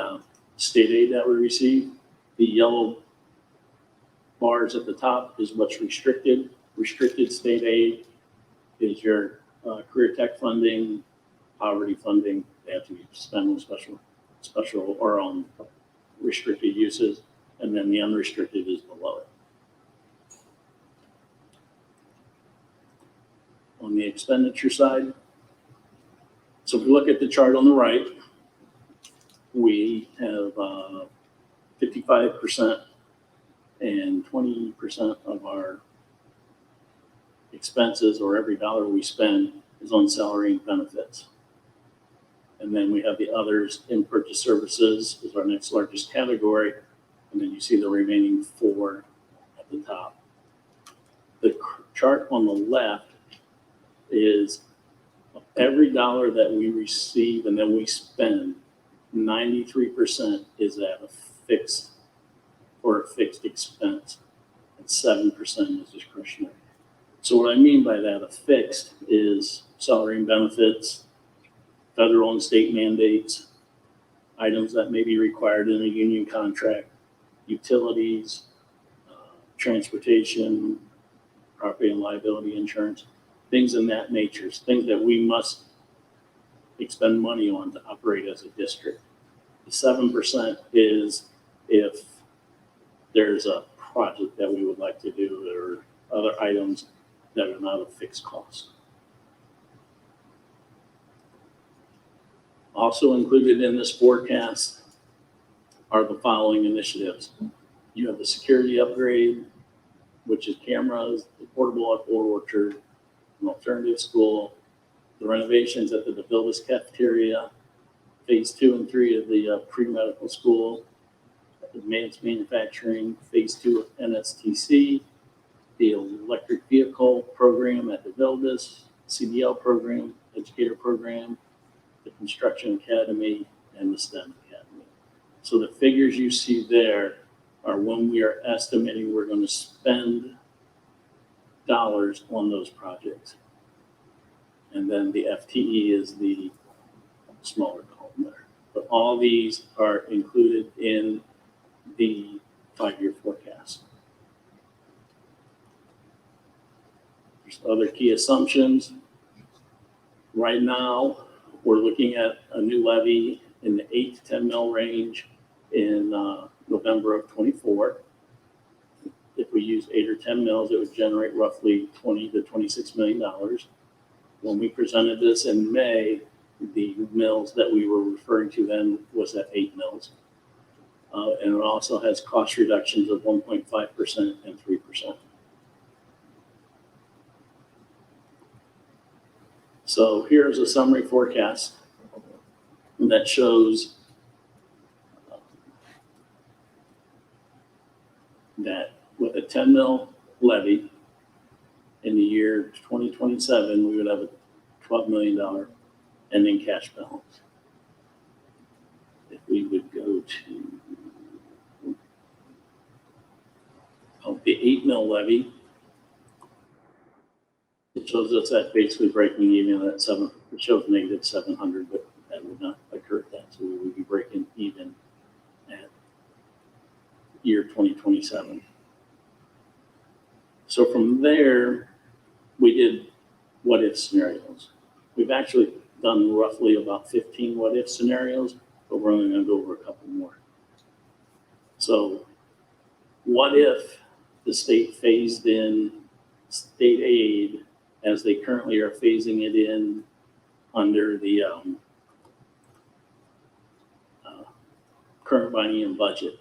state aid that we receive. The yellow bars at the top is what's restricted. Restricted state aid is your career tech funding, poverty funding. They have to be spent on special or on restricted uses, and then the unrestricted is below it. On the expenditure side, so if we look at the chart on the right, we have 55% and 20% of our expenses, or every dollar we spend, is on salary and benefits. And then we have the others. In purchase services is our next largest category. And then you see the remaining 4 at the top. The chart on the left is every dollar that we receive and then we spend, 93% is at a fixed expense, and 7% is discretionary. So what I mean by that, a fixed is salary and benefits, federal and state mandates, items that may be required in a union contract, utilities, transportation, property and liability insurance, things in that nature, things that we must expend money on to operate as a district. The 7% is if there's a project that we would like to do or other items that are not a fixed cost. Also included in this forecast are the following initiatives. You have the security upgrade, which is cameras, the portable outdoor orchard, an alternative school, the renovations at the DeVilbiss cafeteria, phase 2 and 3 of the pre-medical school, advanced manufacturing, phase 2 of NSTC, the electric vehicle program at DeVilbiss, CDL program, educator program, the construction academy, and the STEM academy. So the figures you see there are when we are estimating we're going to spend dollars on those projects. And then the FTE is the smaller column there. But all these are included in the 5-year forecast. There's other key assumptions. Right now, we're looking at a new levy in the 8 to 10 mil range in November of 24. If we use 8 or 10 mils, it would generate roughly $20 to $26 million. When we presented this in May, the mills that we were referring to then was at 8 mils. And it also has cost reductions of 1.5% and 3%. So here's a summary forecast that shows that with a 10 mil levy in the year 2027, we would have a $12 million ending cash balance. If we would go to the 8 mil levy, it shows us that basically breaking even at 7. It shows negative 700, but that would not occur at that. So we would be breaking even at year 2027. So from there, we did what if scenarios. We've actually done roughly about 15 what if scenarios, but we're only going to go over a couple more. So what if the state phased in state aid as they currently are phasing it in under the current biennium budget?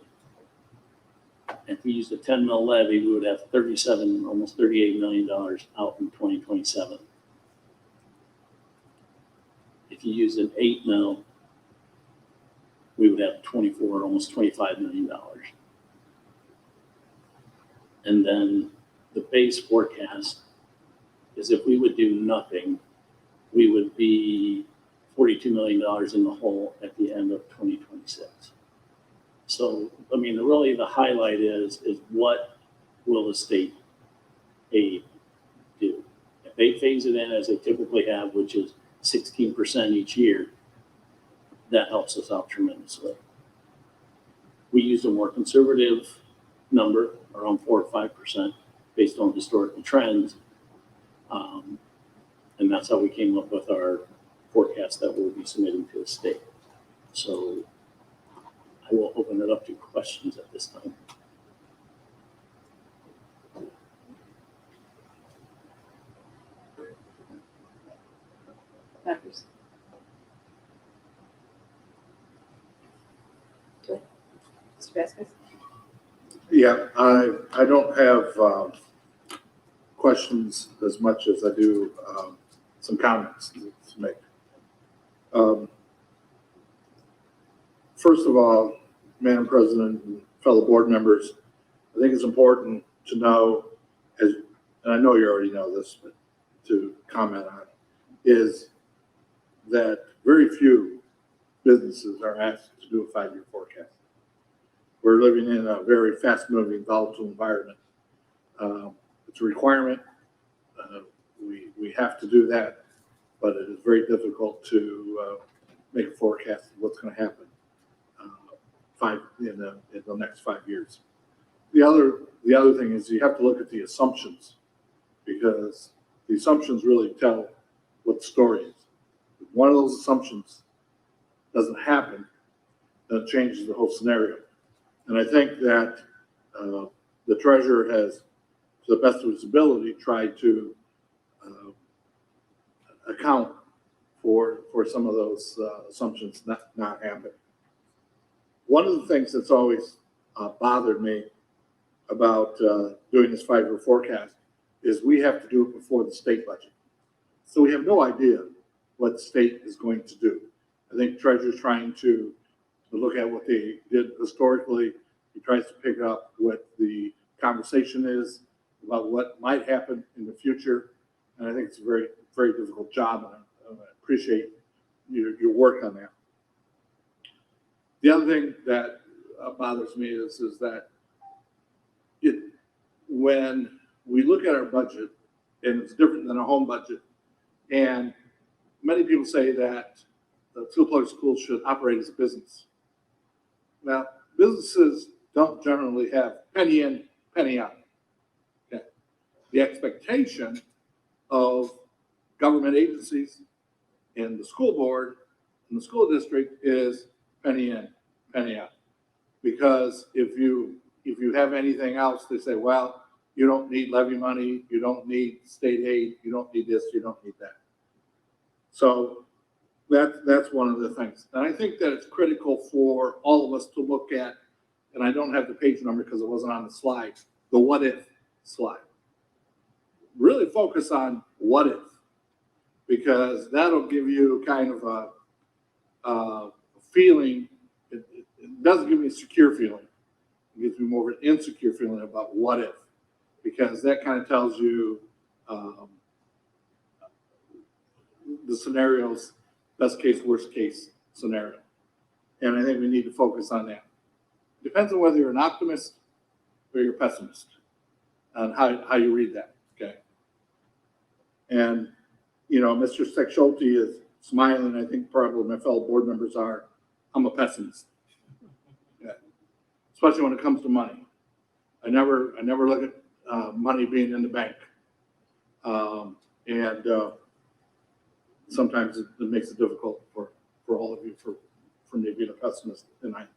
If we used a 10 mil levy, we would have almost $38 million out in 2027. If you use an 8 mil, we we would have 24, almost $25 million. And then the base forecast is if we would do nothing, we would be $42 million in the hole at the end of 2026. So, I mean, really the highlight is what will the state aid do? If they phase it in as they typically have, which is 16% each year, that helps us out tremendously. We use a more conservative number, around 4 or 5%, based on historical trends. And that's how we came up with our forecast that we'll be submitting to the state. So I will open it up to questions at this time. Members? Go ahead. Mr. Vasquez? Yeah, I don't have questions as much as I do some comments to make. First of all, Madam President and fellow board members, I think it's important to know, and I know you already know this, but to comment on, is that very few businesses are asked to do a 5-year forecast. We're living in a very fast-moving, volatile environment. It's a requirement. We have to do that, but it is very difficult to make a forecast of what's going to happen in the next 5 years. The other thing is you have to look at the assumptions, because the assumptions really tell what the story is. If one of those assumptions doesn't happen, then it changes the whole scenario. And I think that the treasurer has, to the best of his ability, tried to account for some of those assumptions not happening. One of the things that's always bothered me about doing this 5-year forecast is we have to do it before the state budget. So we have no idea what the state is going to do. I think the treasurer's trying to look at what they did historically. He tries to pick up what the conversation is about what might happen in the future. And I think it's a very, very difficult job, and I appreciate your work on that. The other thing that bothers me is that when we look at our budget, and it's different than a home budget, and many people say that the Toledo Public Schools should operate as a business. Now, businesses don't generally have penny in, penny out. Okay. The expectation of government agencies and the school board and the school district is penny in, penny out. Because if you have anything else, they say, well, you don't need levy money, you don't need state aid, you don't need this, you don't need that. So that's one of the things. And I think that it's critical for all of us to look at, and I don't have the page number because it wasn't on the slide, the what if slide. Really focus on what if, because that'll give you kind of a feeling. It doesn't give me a secure feeling. It gives me more of an insecure feeling about what if, because that kind of tells you the scenarios, best case, worst case scenario. And I think we need to focus on that. Depends on whether you're an optimist or you're a pessimist on how you read that, okay? And, you know, Mr. Sexschulte is smiling. I think probably my fellow board members are. I'm a pessimist, okay? Especially when it comes to money. I never look at money being in the bank. Sometimes it makes it difficult for all of you, for me being a pessimist, and I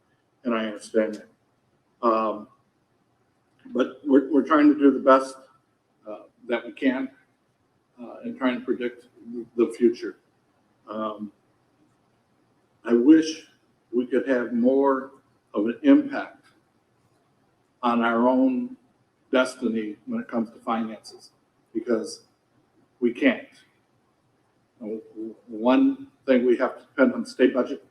understand that. But we're trying to do the best that we can and trying to predict the future. I wish we could have more of an impact on our own destiny when it comes to finances, because we can't. One thing, we have to depend on the state budget.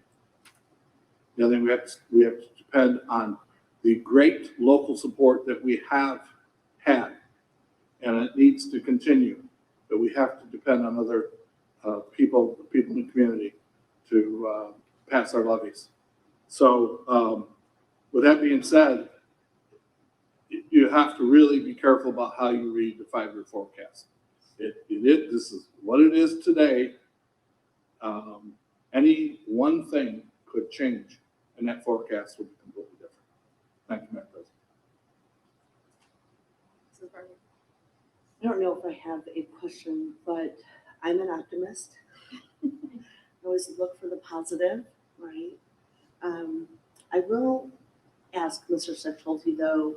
The other thing, we have to depend on the great local support that we have had, and it needs to continue. But we have to depend on other people in the community to pass our levies. So with that being said, you have to really be careful about how you read the 5-year forecast. This is what it is today. Any one thing could change, and that forecast will be completely different. Thank you, Madam President. Mrs. Barney. I don't know if I have a question, but I'm an optimist. I always look for the positive, right? I will ask Mr. Sexualty though,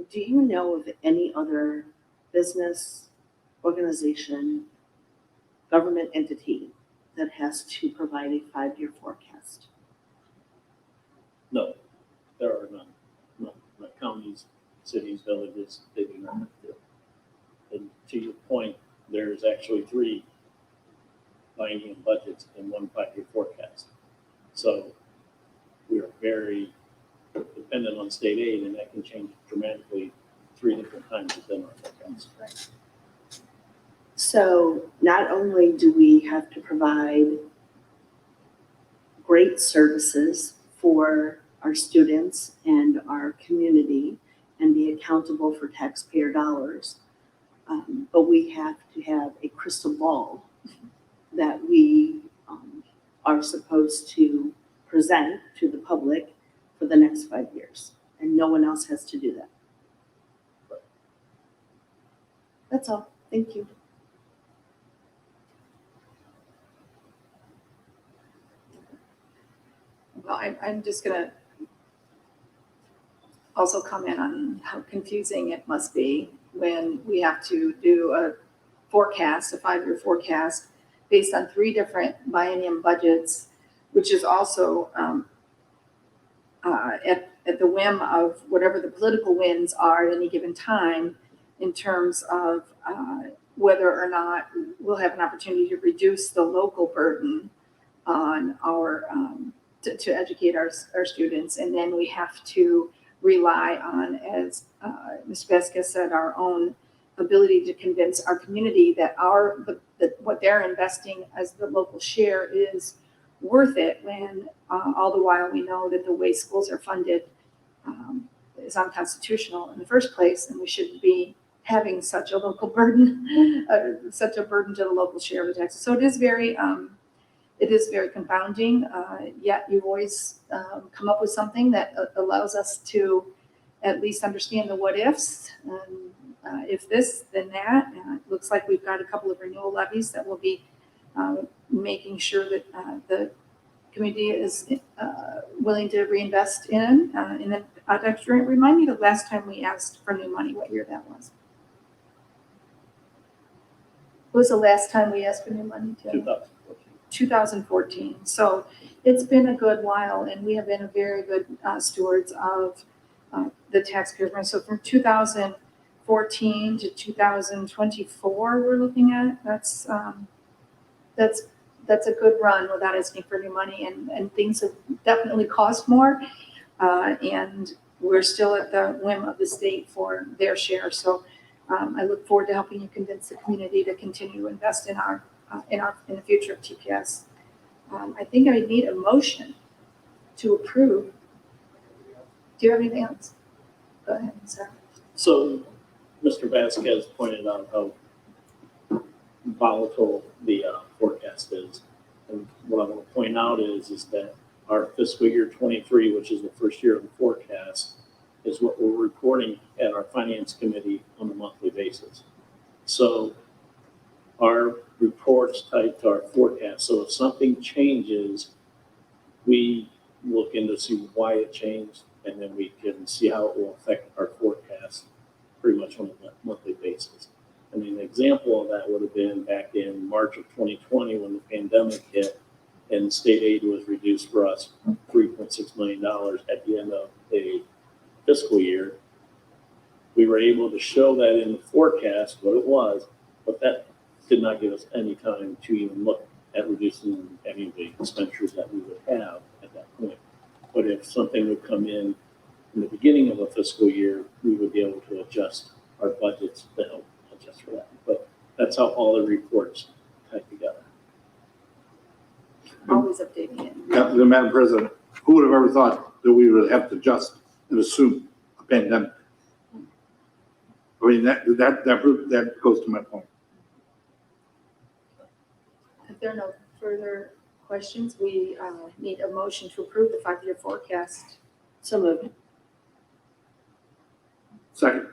do you know of any other business, organization, government entity that has to provide a 5-year forecast? No, there are none. No, like counties, cities, villages, they do not. And to your point, there's actually 3 binding budgets and 1 5-year forecast. So we are very dependent on state aid, and that can change dramatically 3 different times within our forecast. So not only do we have to provide great services for our students and our community and be accountable for taxpayer dollars, but we have to have a crystal ball that we are supposed to present to the public for the next 5 years, and no one else has to do that. That's all. Thank you. Well, I'm just gonna also comment on how confusing it must be when we have to do a forecast, a 5-year forecast, based on 3 different biennium budgets, which is also at the whim of whatever the political winds are at any given time in terms of whether or not we'll have an opportunity to reduce the local burden on our to educate our students. And then we have to rely on, as Mr. Vasquez said, our own ability to convince our community that what they're investing as the local share is worth it, when all the while we know that the way schools are funded is unconstitutional in the first place, and we shouldn't be having such a local burden, such a burden to the local share of the taxes. So it is very confounding, yet you always come up with something that allows us to at least understand the what ifs. If this, then that. It looks like we've got a couple of renewal levies that will be making sure that the community is willing to reinvest in. And then, Dr. remind me the last time we asked for new money, what year that was? What was the last time we asked for new money? 2014. So it's been a good while, and we have been a very good stewards of the taxpayer. So from 2014 to 2024, we're looking at, that's a good run without asking for new money, and things have definitely cost more, and we're still at the whim of the state for their share. So I look forward to helping you convince the community to continue to invest in the future of TPS. I think I need a motion to approve. Do you have anything else? Go ahead, sir. So Mr. Vasquez pointed out how volatile the forecast is. And what I want to point out is that our fiscal year 23, which is the first year of the forecast, is what we're reporting at our finance committee on a monthly basis. So our reports tied to our forecast. So if something changes, we look into see why it changed, and then we can see how it will affect our forecast pretty much on a monthly basis. I mean, an example of that would have been back in March of 2020 when the pandemic hit and state aid was reduced for us $3.6 million at the end of a fiscal year. We were able to show that in the forecast what it was, but that did not give us any time to even look at reducing any of the expenditures that we would have at that point. But if something would come in the beginning of a fiscal year, we would be able to adjust our budgets to help adjust for that. But that's how all the reports tie together. Always updating it. Madam President, who would have ever thought that we would have to adjust and assume a pandemic? I mean, that goes to my point. If there are no further questions, we need a motion to approve the 5-year forecast. So moved. Second.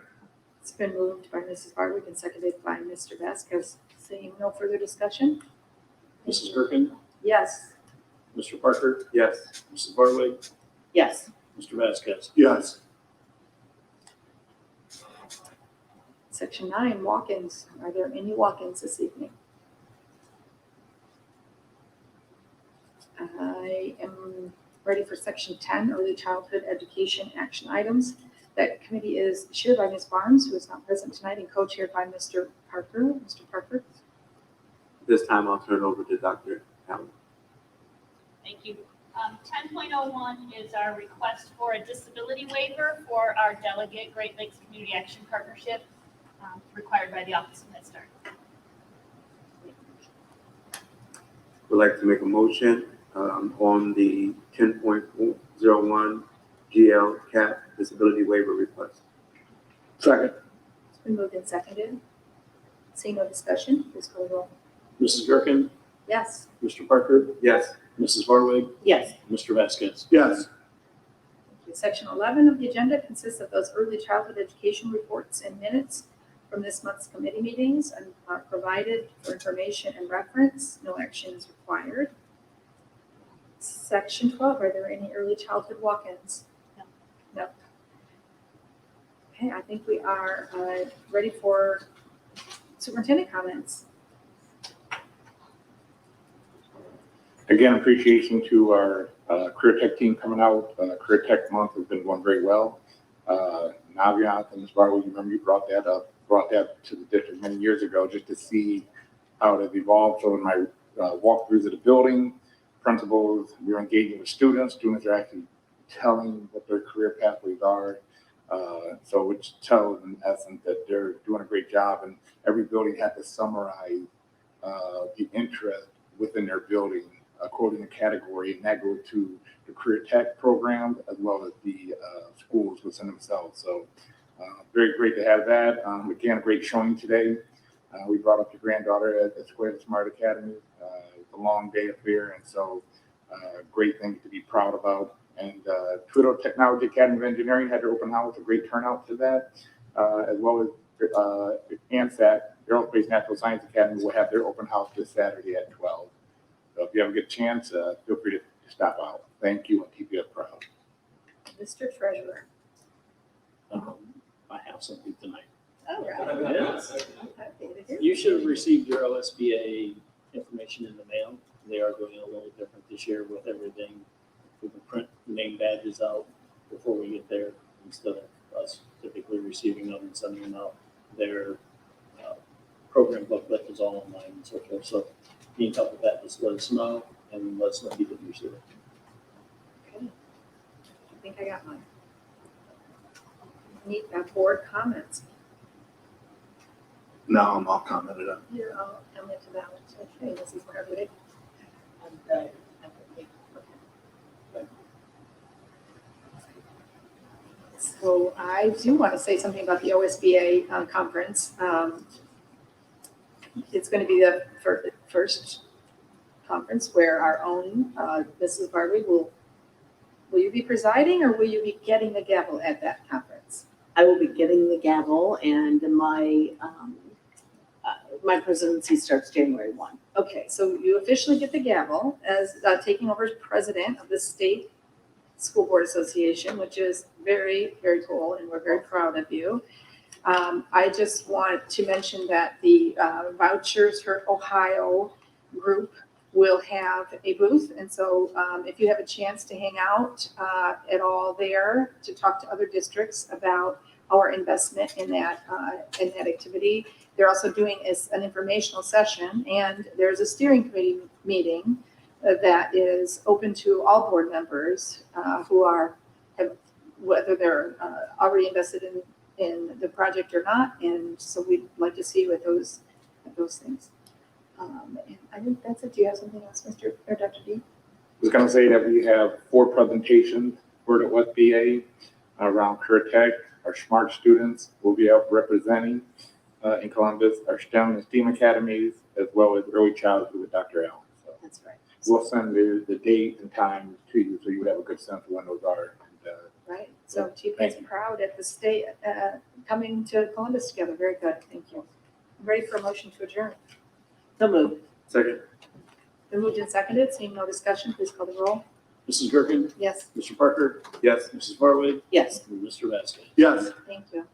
It's been moved by Mrs. Barwick and seconded by Mr. Vasquez. Seeing no further discussion? Mrs. Gerken, Yes. Mr. Parker, Yes. Mrs. Barwick, Yes. Mr. Vasquez. Yes. Section 9, walk-ins. Are there any walk-ins this evening? I am ready for Section 10, early childhood education action items. That committee is chaired by Ms. Barnes, who is not present tonight, and co-chaired by Mr. Parker. Mr. Parker? This time I'll turn it over to Dr. Allen. Thank you. 10.01 is our request for a disability waiver for our delegate Great Lakes Community Action Partnership required by the Office of Head Start. Would like to make a motion on the 10.01 GL CAP disability waiver request. Second. It's been moved and seconded. Seeing no discussion, please call the roll. Mrs. Gerken, Yes. Mr. Parker, Yes. Mrs. Barwick, Yes. Mr. Vasquez. Yes. Section 11 of the agenda consists of those early childhood education reports and minutes from this month's committee meetings and are provided for information and reference. No action is required. Section 12, are there any early childhood walk-ins? No. Okay, I think we are ready for superintendent comments. Again, appreciation to our Career Tech team coming out. Career Tech Month has been going very well. Naviant and Ms. Barlow, you remember you brought that to the district many years ago just to see how it has evolved. So in my walkthroughs of the building, principals, we're engaging with students. Students are actually telling what their career pathways are. So which tells in essence that they're doing a great job, and every building had to summarize the interest within their building according to category, and that goes to the career tech programs as well as the schools within themselves. So very great to have that. Again, a great showing today. We brought up your granddaughter at Square Smart Academy. It's a long day affair, and so great thing to be proud about. And Toledo Technology Academy of Engineering had their open house, a great turnout to that, as well as ANSAC, Aerospace Natural Science Academy, will have their open house this Saturday at 12. So if you have a good chance, feel free to stop out. Thank you, and TPS proud. Mr. Treasurer. I have something tonight. All right. Yes. Okay. You should have received your OSBA information in the mail. They are doing a little different this year with everything. We can print name badges out before we get there instead of us typically receiving them and sending them out. Their program booklet is all online and so forth. So if you need help with that, just let us know and let us know if you didn't receive it. Okay. I think I got mine. Need board comments. No, I'm all commented on. Here, I'll come into that one. Okay, this is where everybody. So I do want to say something about the OSBA conference. It's going to be the first conference where our own Mrs. Barbie will you be presiding, or will you be getting the gavel at that conference? I will be getting the gavel, and my my presidency starts January 1. Okay, so you officially get the gavel as taking over as president of the State School Board Association, which is very, very cool, and we're very proud of you. I just want to mention that the Vouchers for Ohio group will have a booth, and so if you have a chance to hang out at all there to talk to other districts about our investment in that activity. They're also doing an informational session, and there's a steering committee meeting that is open to all board members who whether they're already invested in the project or not. And so we'd like to see what those things. And I think that's it. Do you have something else, Mr. or Dr. D? I was going to say that we have 4 presentations for the WSBA around Career Tech. Our SMART students will be out representing in Columbus, our STEM and STEAM academies, as well as early childhood with Dr. Allen. So that's right. We'll send the date and time to you so you would have a good sense of when those are. Right. So TPS proud at the state coming to Columbus together. Very good. Thank you. I'm ready for a motion to adjourn. So moved. Second. Been moved and seconded. Seeing no discussion, please call the roll. Mrs. Gerken, Yes. Mr. Parker, Yes. Mrs. Barwig, Yes. and Mr. Vasquez. Yes. Thank you.